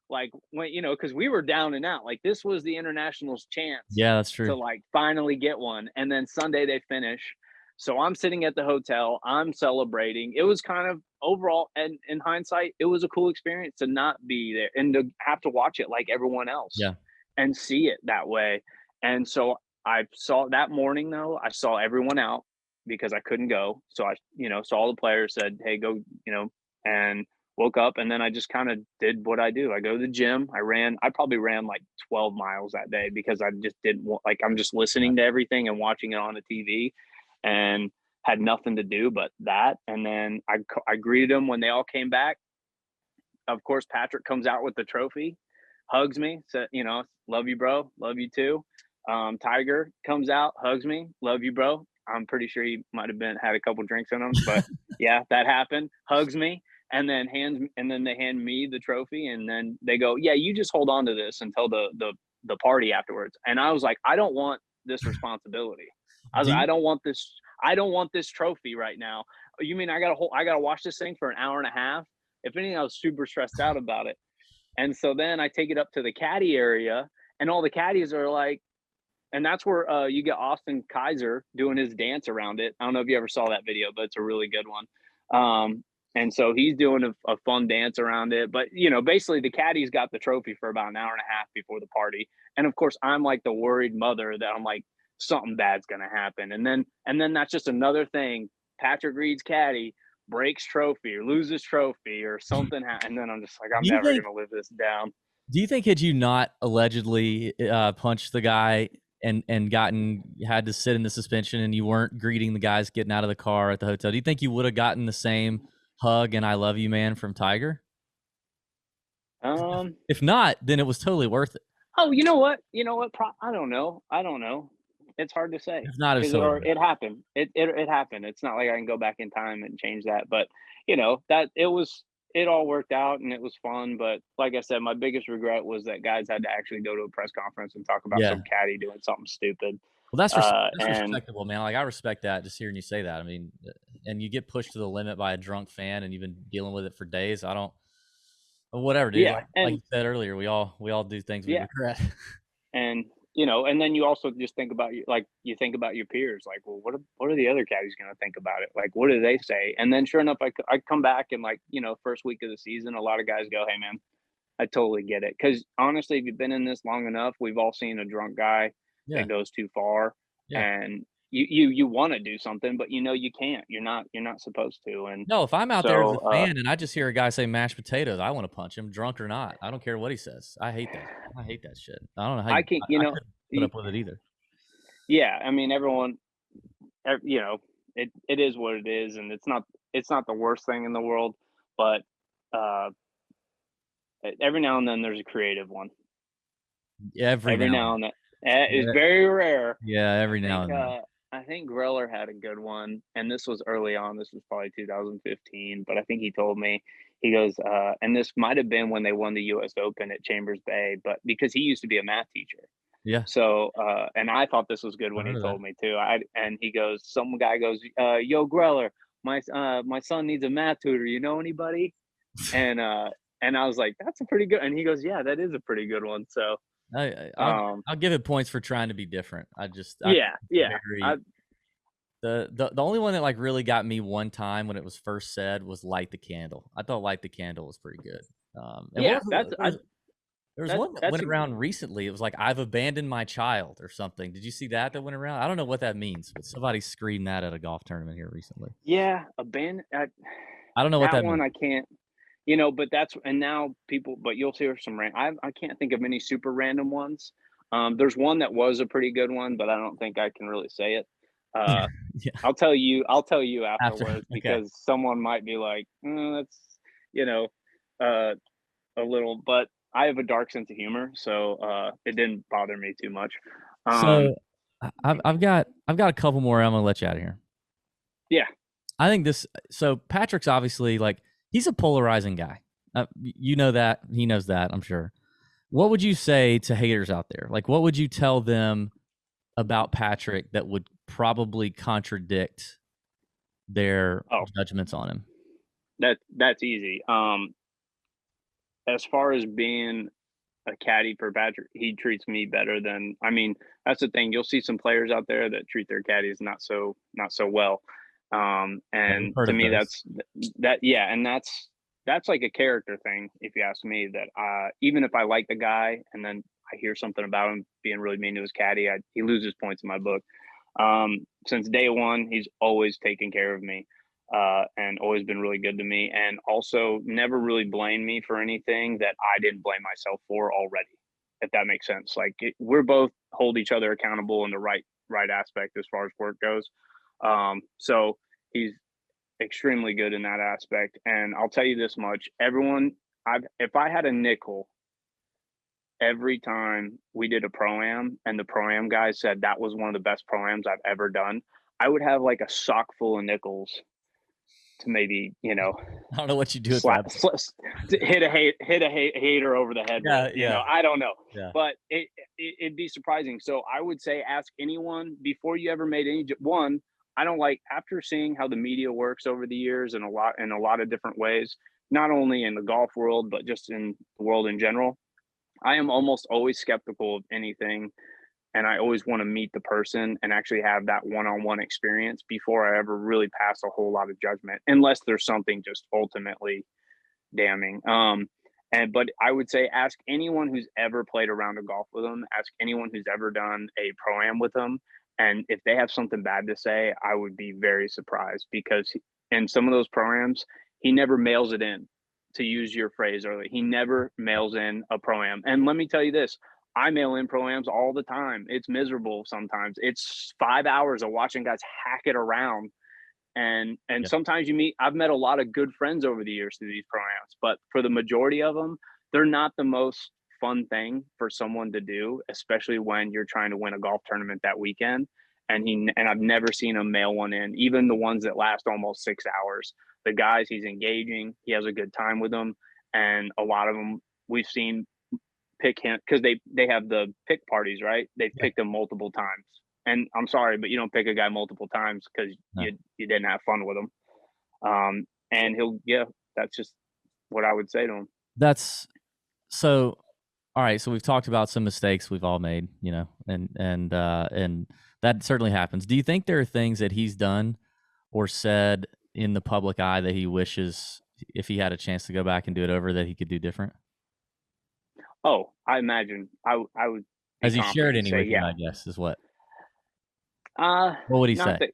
Like, when, because we were down and out. Like, this was the International's chance
Yeah, that's
to
true.
like finally get one. And then Sunday they finish. So I'm sitting at the hotel, I'm celebrating. It was kind of overall, and in hindsight, it was a cool experience to not be there and to have to watch it like everyone else
Yeah.
and see it that way. And so I saw that morning, though, I saw everyone out because I couldn't go. So so all the players said, "Hey, go," and woke up, and then I just kind of did what I do. I go to the gym. I probably ran like 12 miles that day because I just didn't want, like, I'm just
Yeah.
listening to everything and watching it on the TV, and had nothing to do but that. And then I greeted them when they all came back. Of course, Patrick comes out with the trophy, hugs me, said, "Love you, bro. Love you too." Tiger comes out, hugs me, "Love you, bro." I'm pretty sure he might have had a couple drinks in him, but yeah, that happened. Hugs me, and then they hand me the trophy, and then they go, "Yeah, you just hold on to this until the party afterwards." And I was like, "I don't want this responsibility." I was
Do
like,
you
"I don't want this. I don't want this trophy right now." You mean I gotta watch this thing for an hour and a half? If anything, I was super stressed out about it. And so then I take it up to the caddy area, and all the caddies are like, and that's where you get Austin Kaiser doing his dance around it. I don't know if you ever saw that video, but it's a really good one. And so he's doing a fun dance around it. But, basically the caddies got the trophy for about an hour and a half before the party. And of course, I'm like the worried mother that I'm like, something bad's going to happen. And then that's just another thing. Patrick Reed's caddy breaks trophy or loses trophy or something. And then I'm just like, I'm
do you
never
think
going to live this down.
do you think had you not allegedly punched the guy and had to sit in the suspension and you weren't greeting the guys getting out of the car at the hotel, do you think you would have gotten the same hug and "I love you, man" from Tiger?
Um,
If not, then it was totally worth it.
Oh, you know what? I don't know. I don't know. It's hard to say
If not, it was
because
totally worth
it happened. It happened. It's not like I can go back in time and change that. But that it all worked out and it was fun. But like I said, my biggest regret was that guys had to actually go to a press conference and talk about
Yeah.
some caddy doing something stupid.
Well, that's
And
respectable, man. Like, I respect that just hearing you say that. I mean, and you get pushed to the limit by a drunk fan and you've been dealing with it for days. whatever, dude.
Yeah,
Like
and
you said earlier, we all do things we
yeah,
regret.
and and then you also just think about you think about your peers, like, well, what are the other caddies going to think about it? Like, what do they say? And then sure enough, I come back and like first week of the season, a lot of guys go, "Hey man, I totally get it." Because honestly, if you've been in this long enough, we've all seen a drunk guy
Yeah,
that goes too far,
yeah.
and you want to do something, but you can't. You're not supposed to. And
No, if I'm out there as
so
a fan and I just hear a guy say mashed potatoes, I wanna punch him, drunk or not. I don't care what he says. I hate that. I hate that shit. I don't know how
I
you
can,
I couldn't put up with it either.
yeah. I mean, everyone, it is what it is, and it's not the worst thing in the world, but uh, every now and then there's a creative one.
Every
Every
now and
now
then.
and then, it's
Yeah,
very rare.
yeah,
I
every now
think
and then.
uh I think Greller had a good one, and this was early on. This was probably 2015, but I think he told me, he goes, and this might have been when they won the U.S. Open at Chambers Bay, but because he used to be a math teacher,
Yeah,
so and I thought this was good
I
when he
heard of that.
told me too. And he goes, some guy goes, "Yo, Greller, my son needs a math tutor. You know anybody?" And and I was like, "That's a pretty good." And he goes, "Yeah, that is a pretty good one." So um,
I'll give it points for trying to be different. I think
yeah,
it's
yeah. I
very the only one that, like, really got me one time when it was first said was "Light the Candle." I thought "Light the Candle" was pretty good. And
Yeah,
what was the there was
that
one that
that's
went
a
around recently. It was like, "I've abandoned my child" or something. Did you see that went around? I don't know what that means, but somebody screamed that at a golf tournament here recently.
yeah, a band
I don't know what
that
that
one
means.
I can't, but that's and now people, but you'll hear some I can't think of any super random ones. There's one that was a pretty good one, but I don't think I can really say it. Uh,
Yeah,
I'll tell you
after
afterwards
okay.
because someone might be like, that's you know, uh, a little, but I have a dark sense of humor, so it didn't bother me too much. Um,
So, I've got a couple more, I'm gonna let you out of here.
yeah.
I think this so Patrick's obviously, like, he's a polarizing guy. You know that, he knows that, I'm sure. What would you say to haters out there? Like, what would you tell them about Patrick that would probably contradict their
Oh,
judgments on him?
that's easy. As far as being a caddy for Patrick, he treats me better than. I mean, that's the thing. You'll see some players out there that treat their caddies not so well.
Yeah, we've
And
heard
to
of
me,
those.
yeah, and that's like a character thing, if you ask me. That even if I like the guy, and then I hear something about him being really mean to his caddy, he loses points in my book. Since day one, he's always taken care of me, and always been really good to me, and also never really blamed me for anything that I didn't blame myself for already. If that makes sense, like we're both hold each other accountable in the right aspect as far as work goes. So he's extremely good in that aspect, and I'll tell you this much: everyone, if I had a nickel every time we did a pro-am and the pro-am guys said that was one of the best pro-ams I've ever done, I would have like a sock full of nickels to maybe,
I don't know what you do with
slap,
that.
to hit a hater over the head with.
Yeah, yeah,
I don't know,
yeah.
but it'd be surprising. So I would say ask anyone before you ever made any one. I don't like, after seeing how the media works over the years in a lot of different ways, not only in the golf world but just in the world in general. I am almost always skeptical of anything, and I always want to meet the person and actually have that one-on-one experience before I ever really pass a whole lot of judgment, unless there's something just ultimately damning. But I would say ask anyone who's ever played a round of golf with them, ask anyone who's ever done a pro-am with them, and if they have something bad to say, I would be very surprised, because in some of those programs, he never mails it in. To use your phrase earlier, he never mails in a pro-am. And let me tell you this: I mail in pro-ams all the time. It's miserable sometimes. It's 5 hours of watching guys hack it around, and
Yeah.
sometimes I've met a lot of good friends over the years through these programs, but for the majority of them, they're not the most fun thing for someone to do, especially when you're trying to win a golf tournament that weekend. And I've never seen him mail one in, even the ones that last almost 6 hours. The guys, he's engaging, he has a good time with them, and a lot of them we've seen pick him because they have the pick parties, right? They've
Yeah.
picked him multiple times. And I'm sorry, but you don't pick a guy multiple times because
No.
you didn't have fun with him. And he'll, yeah, that's just what I would say to him.
That's so all right, so we've talked about some mistakes we've all made, you know, and that certainly happens. Do you think there are things that he's done or said in the public eye that he wishes if he had a chance to go back and do it over that he could do different?
Oh, I imagine I would be
Has he shared
confident and
any
say,
with you,
yeah.
I guess, is what?
Uh,
What would he
not
say?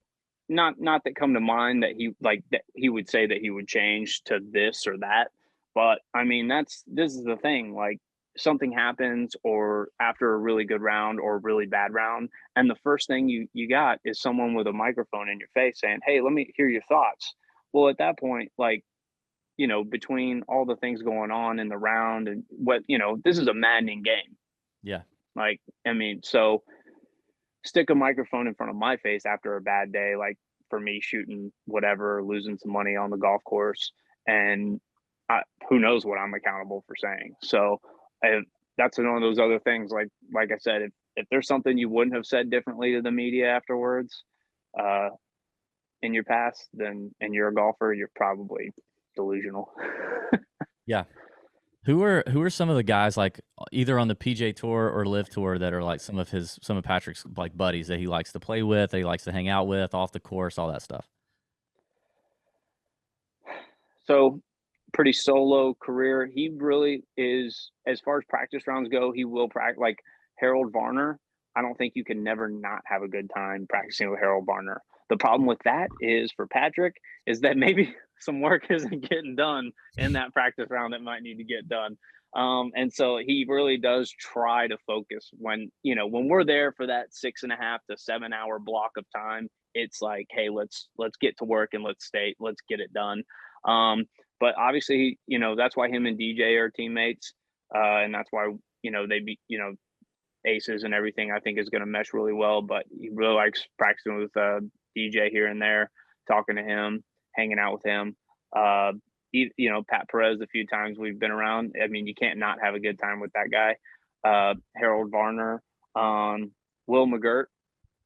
that not that come to mind that he would say that he would change to this or that. But I mean, this is the thing. Like something happens or after a really good round or a really bad round, and the first thing you got is someone with a microphone in your face saying, "Hey, let me hear your thoughts." Well, at that point, like, between all the things going on in the round and this is a maddening game.
Yeah.
Like, I mean, so stick a microphone in front of my face after a bad day, like for me shooting whatever, losing some money on the golf course, and who knows what I'm accountable for saying. So I, that's one of those other things. Like I said, if there's something you wouldn't have said differently to the media afterwards, uh, in your past, then and you're a golfer, you're probably delusional.
Yeah. Who are some of the guys, like, either on the PGA Tour or LIV Tour that are, like, some of Patrick's, like, buddies that he likes to play with, that he likes to hang out with, off the course, all that stuff?
So pretty solo career. He really is, as far as practice rounds go, he will practice like Harold Varner. I don't think you can never not have a good time practicing with Harold Varner. The problem with that is for Patrick is that maybe some work isn't getting done in that practice round that might need to get done. And so he really does try to focus when we're there for that 6.5 to 7 hour block of time. It's like, hey, let's get to work and let's get it done. Um, but obviously, that's why him and DJ are teammates, and that's why they be aces and everything. I think is going to mesh really well. But he really likes practicing with DJ here and there, talking to him, hanging out with him. Uh, Pat Perez. A few times we've been around. I mean, you can't not have a good time with that guy. Harold Varner, Will McGirt.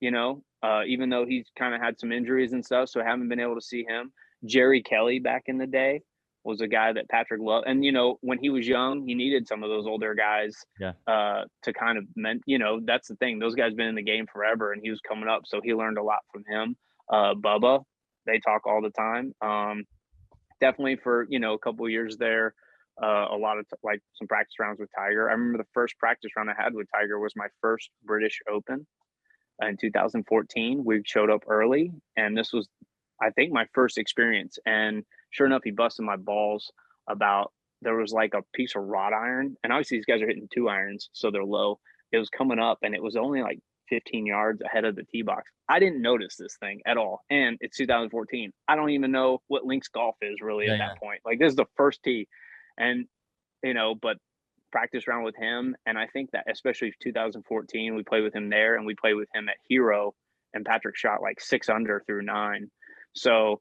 Even though he's kind of had some injuries and stuff, so I haven't been able to see him. Jerry Kelly back in the day was a guy that Patrick loved. And, when he was young, he needed some of those older guys
Yeah.
to kind of, that's the thing. Those guys been in the game forever and he was coming up. So he learned a lot from him. Bubba, they talk all the time. Definitely for, a couple of years there. A lot of like some practice rounds with Tiger. I remember the first practice round I had with Tiger was my first British Open in 2014. We showed up early, and this was, I think, my first experience. And sure enough, he busted my balls about there was like a piece of wrought iron, and obviously these guys are hitting 2 irons, so they're low. It was coming up, and it was only like 15 yards ahead of the tee box. I didn't notice this thing at all, and it's 2014. I don't even know what links golf is really
Yeah,
at
yeah.
that point. Like this is the first tee, and but practice round with him. And I think that especially 2014, we played with him there and we played with him at Hero, and Patrick shot like 6 under through nine. So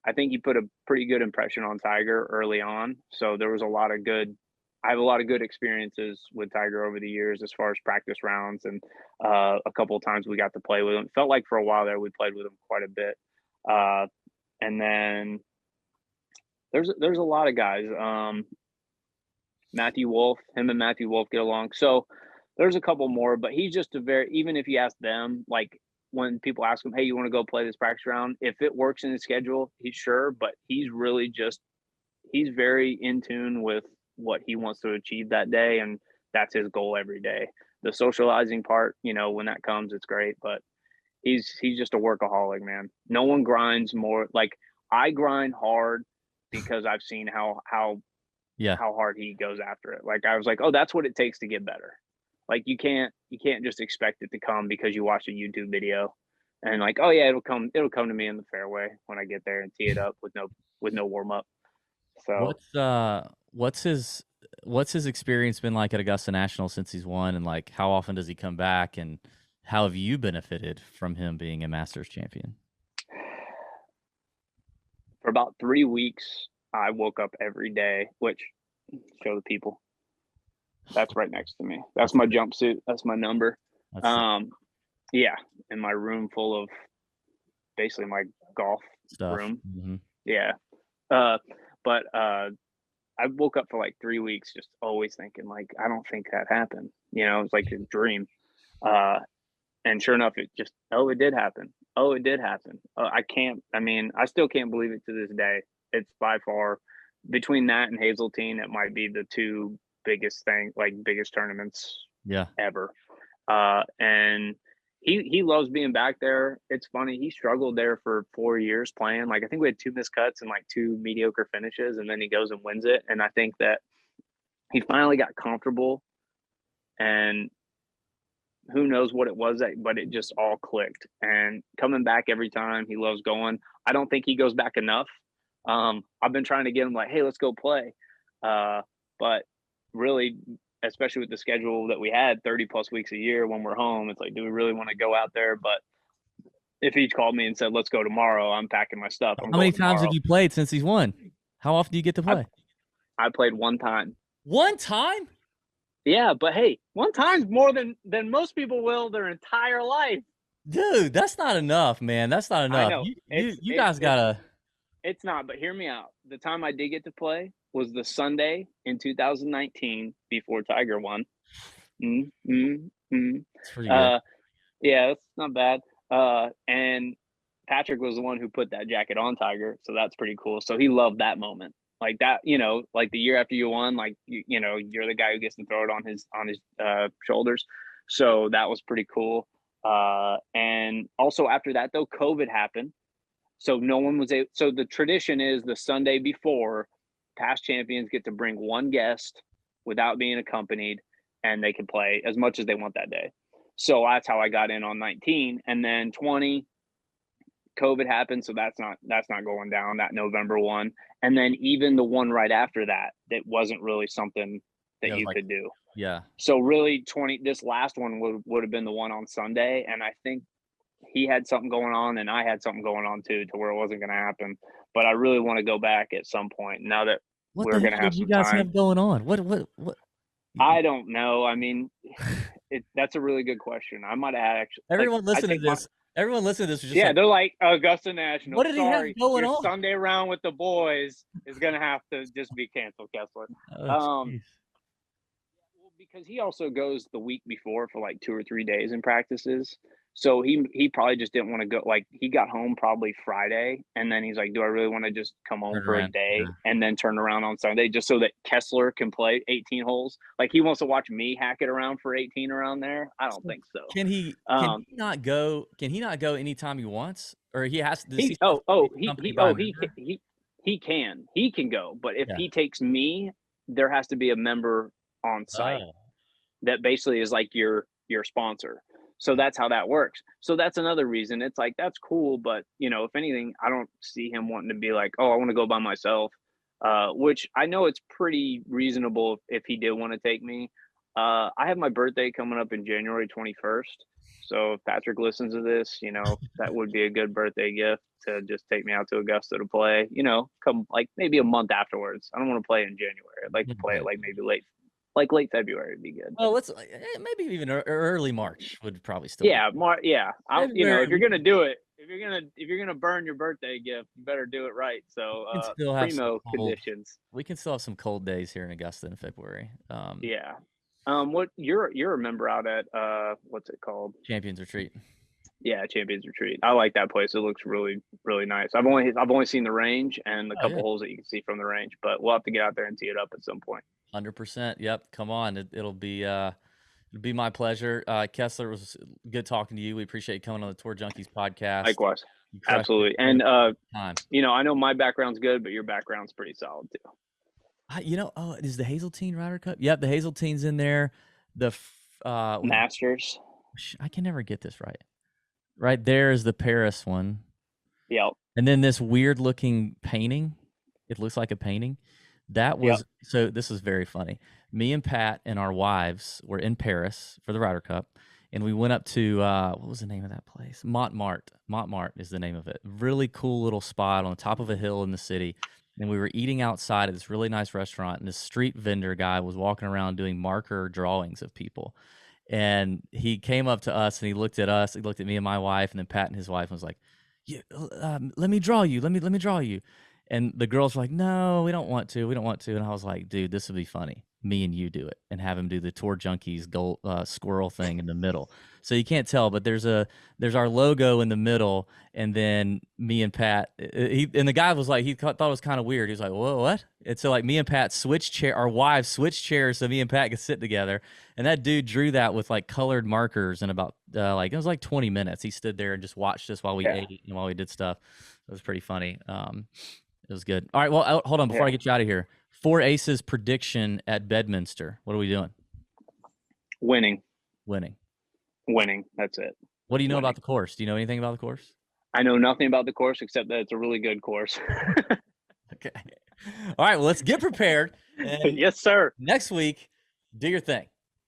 I think he put a pretty good impression on Tiger early on. So there was I have a lot of good experiences with Tiger over the years as far as practice rounds. And a couple of times we got to play with him. It felt like for a while there, we played with him quite a bit. Uh, and then there's a lot of guys. Matthew Wolf, him and Matthew Wolf get along. So there's a couple more, but he's just even if you ask them, like when people ask him, hey, you want to go play this practice round? If it works in his schedule, he's sure, but he's very in tune with what he wants to achieve that day. And that's his goal every day. The socializing part, when that comes, it's great, but he's just a workaholic, man. No one grinds more. Like I grind hard because I've seen
Yeah.
how hard he goes after it. Like I was like, oh, that's what it takes to get better. Like you can't just expect it to come because you watch a YouTube video and like, oh yeah, it'll come to me in the fairway when I get there and tee it up with no warm up. So
What's what's his experience been like at Augusta National since he's won, and, like, how often does he come back, and how have you benefited from him being a Masters champion?
for about 3 weeks, I woke up every day, which show the people. That's right next to me. That's
That's
my
great.
jumpsuit. That's my number.
That's sick
Um, yeah, in my room full of basically my golf
stuff.
room.
Mhm.
Yeah. Uh, but I woke up for like 3 weeks just always thinking like, I don't think that happened. It's like a dream. Uh, and sure enough, oh, it did happen. Oh, it did happen. I mean, I still can't believe it to this day. It's by far between that and Hazeltine, it might be the two biggest tournaments
Yeah.
ever. And he loves being back there. It's funny. He struggled there for 4 years playing. Like, I think we had two missed cuts and like two mediocre finishes, and then he goes and wins it. And I think that he finally got comfortable, and who knows what it was, but it just all clicked. And coming back every time, he loves going. I don't think he goes back enough. I've been trying to get him like, hey, let's go play. But really, especially with the schedule that we had 30 plus weeks a year when we're home, it's like, do we really want to go out there? But if he called me and said, let's go tomorrow, I'm packing my stuff. I'm
How many
going
times have
tomorrow.
you played since he's won? How often do you get to
I,
play?
I played one time.
One time?
Yeah, but hey, one time's more than most people will their entire life.
Dude, that's not enough, man. That's not
I
enough.
know.
You guys gotta.
It's not, but hear me out. The time I did get to play was the Sunday in 2019 before Tiger won. Mm, mm, mm.
It's pretty good.
Yeah, that's not bad. And Patrick was the one who put that jacket on Tiger, so that's pretty cool. So he loved that moment. Like that, like the year after you won, like you're the guy who gets to throw it on his shoulders. So that was pretty cool. And also after that though, COVID happened. So no one was able. So the tradition is the Sunday before, past champions get to bring one guest without being accompanied, and they can play as much as they want that day. So that's how I got in on 19, and then 20. COVID happened, so that's not going down, that November one, and then even the one right after that, that wasn't really something that
Yeah,
you
like
could do.
yeah.
So really, this last one would have been the one on Sunday, and I think he had something going on and I had something going on too, to where it wasn't going to happen. But I really want to go back at some point now that
What the
we're
hell
going to have
did you
some
guys
time.
have going on? What?
I don't know. I mean, that's a really good question. I might have actually, like,
Everyone
I
listen to
take my,
this. Everyone listen to this was just
yeah,
like,
they're like Augusta National.
what did he have
Sorry,
going
your
on?
Sunday round with the boys is going to have to just be canceled, Kessler.
Oh,
Um,
jeez.
Well, because he also goes the week before for like 2 or 3 days in practices. So he probably just didn't want to go. Like, he got home probably Friday, and then he's like, "Do I really want to just come home
Turn
for a
around.
day
Yeah.
and then turn around on Sunday just so that Kessler can play 18 holes?" Like, he wants to watch me hack it around for 18 around there. I don't
So
think so.
can he not go? Can he not go anytime he wants, or he has? Does he
He
still have
oh
to be
oh
accompanied by a member?
he can go, but if
Yeah.
he takes me, there has to be a member on site
Oh.
that basically is like your sponsor. So that's how that works. So that's another reason. It's like, that's cool, but if anything, I don't see him wanting to be like, oh, I want to go by myself. Which I know it's pretty reasonable if he did want to take me. I have my birthday coming up in January 21st. So if Patrick listens to this, that would be a good birthday gift to just take me out to Augusta to play, come like maybe a month afterwards. I don't want to play in January. I'd like to play it like maybe late February would be good.
Well, let's maybe even early March would probably still be
Yeah, yeah.
February.
If you're gonna do it, if you're gonna burn your birthday gift, you better do it right. So,
We can still have some
primo
cold.
conditions.
We can still have some cold days here in Augusta in February.
Yeah. What you're a member out at what's it called?
Champions Retreat.
Yeah, Champions Retreat. I like that place. It looks really really nice. I've only seen the range and a
Oh yeah,
couple holes that you can see from the range, but we'll have to get out there and tee it up at some point.
100%. Yep. Come on, it'll be my pleasure. Kessler, was good talking to you. We appreciate you coming on the Tour Junkies podcast.
Likewise.
You crushed it
Absolutely.
every
And
time.
I know my background's good, but your background's pretty solid too.
Is the Hazeltine Ryder Cup? Yep, the Hazeltine's in there.
Masters.
I can never get this right. Right there is the Paris one.
Yep.
And then this weird looking painting. It looks like a painting. That was
Yep.
So this is very funny. Me and Pat and our wives were in Paris for the Ryder Cup, and we went up to what was the name of that place? Montmartre. Montmartre is the name of it. Really cool little spot on the top of a hill in the city. And we were eating outside at this really nice restaurant, and this street vendor guy was walking around doing marker drawings of people. And he came up to us and he looked at us. He looked at me and my wife, and then Pat and his wife, and was like, "Yeah, let me draw you. Let me draw you." And the girls were like, "No, we don't want to. We don't want to." And I was like, "Dude, this would be funny. Me and you do it and have him do the Tour Junkies gold squirrel thing in the middle." So you can't tell, but there's our logo in the middle, and then me and Pat. And the guy was like, thought it was kind of weird. He was like, "Whoa, what?" And so like me and Pat our wives switched chairs so me and Pat could sit together. And that dude drew that with like colored markers in about like it was like 20 minutes. He stood there and just watched us while we
Yeah.
ate and while we did stuff. It was pretty funny. It was good. All right. Well, hold on before I
Yeah.
get you out of here. Four aces prediction at Bedminster. What are we doing?
Winning.
Winning.
That's it.
What do you know
Winning.
about the course? Do you know anything about the course?
I know nothing about the course except that it's a really good course.
Okay. All right. Well, let's get prepared. And
Yes, sir.
next week, do your thing.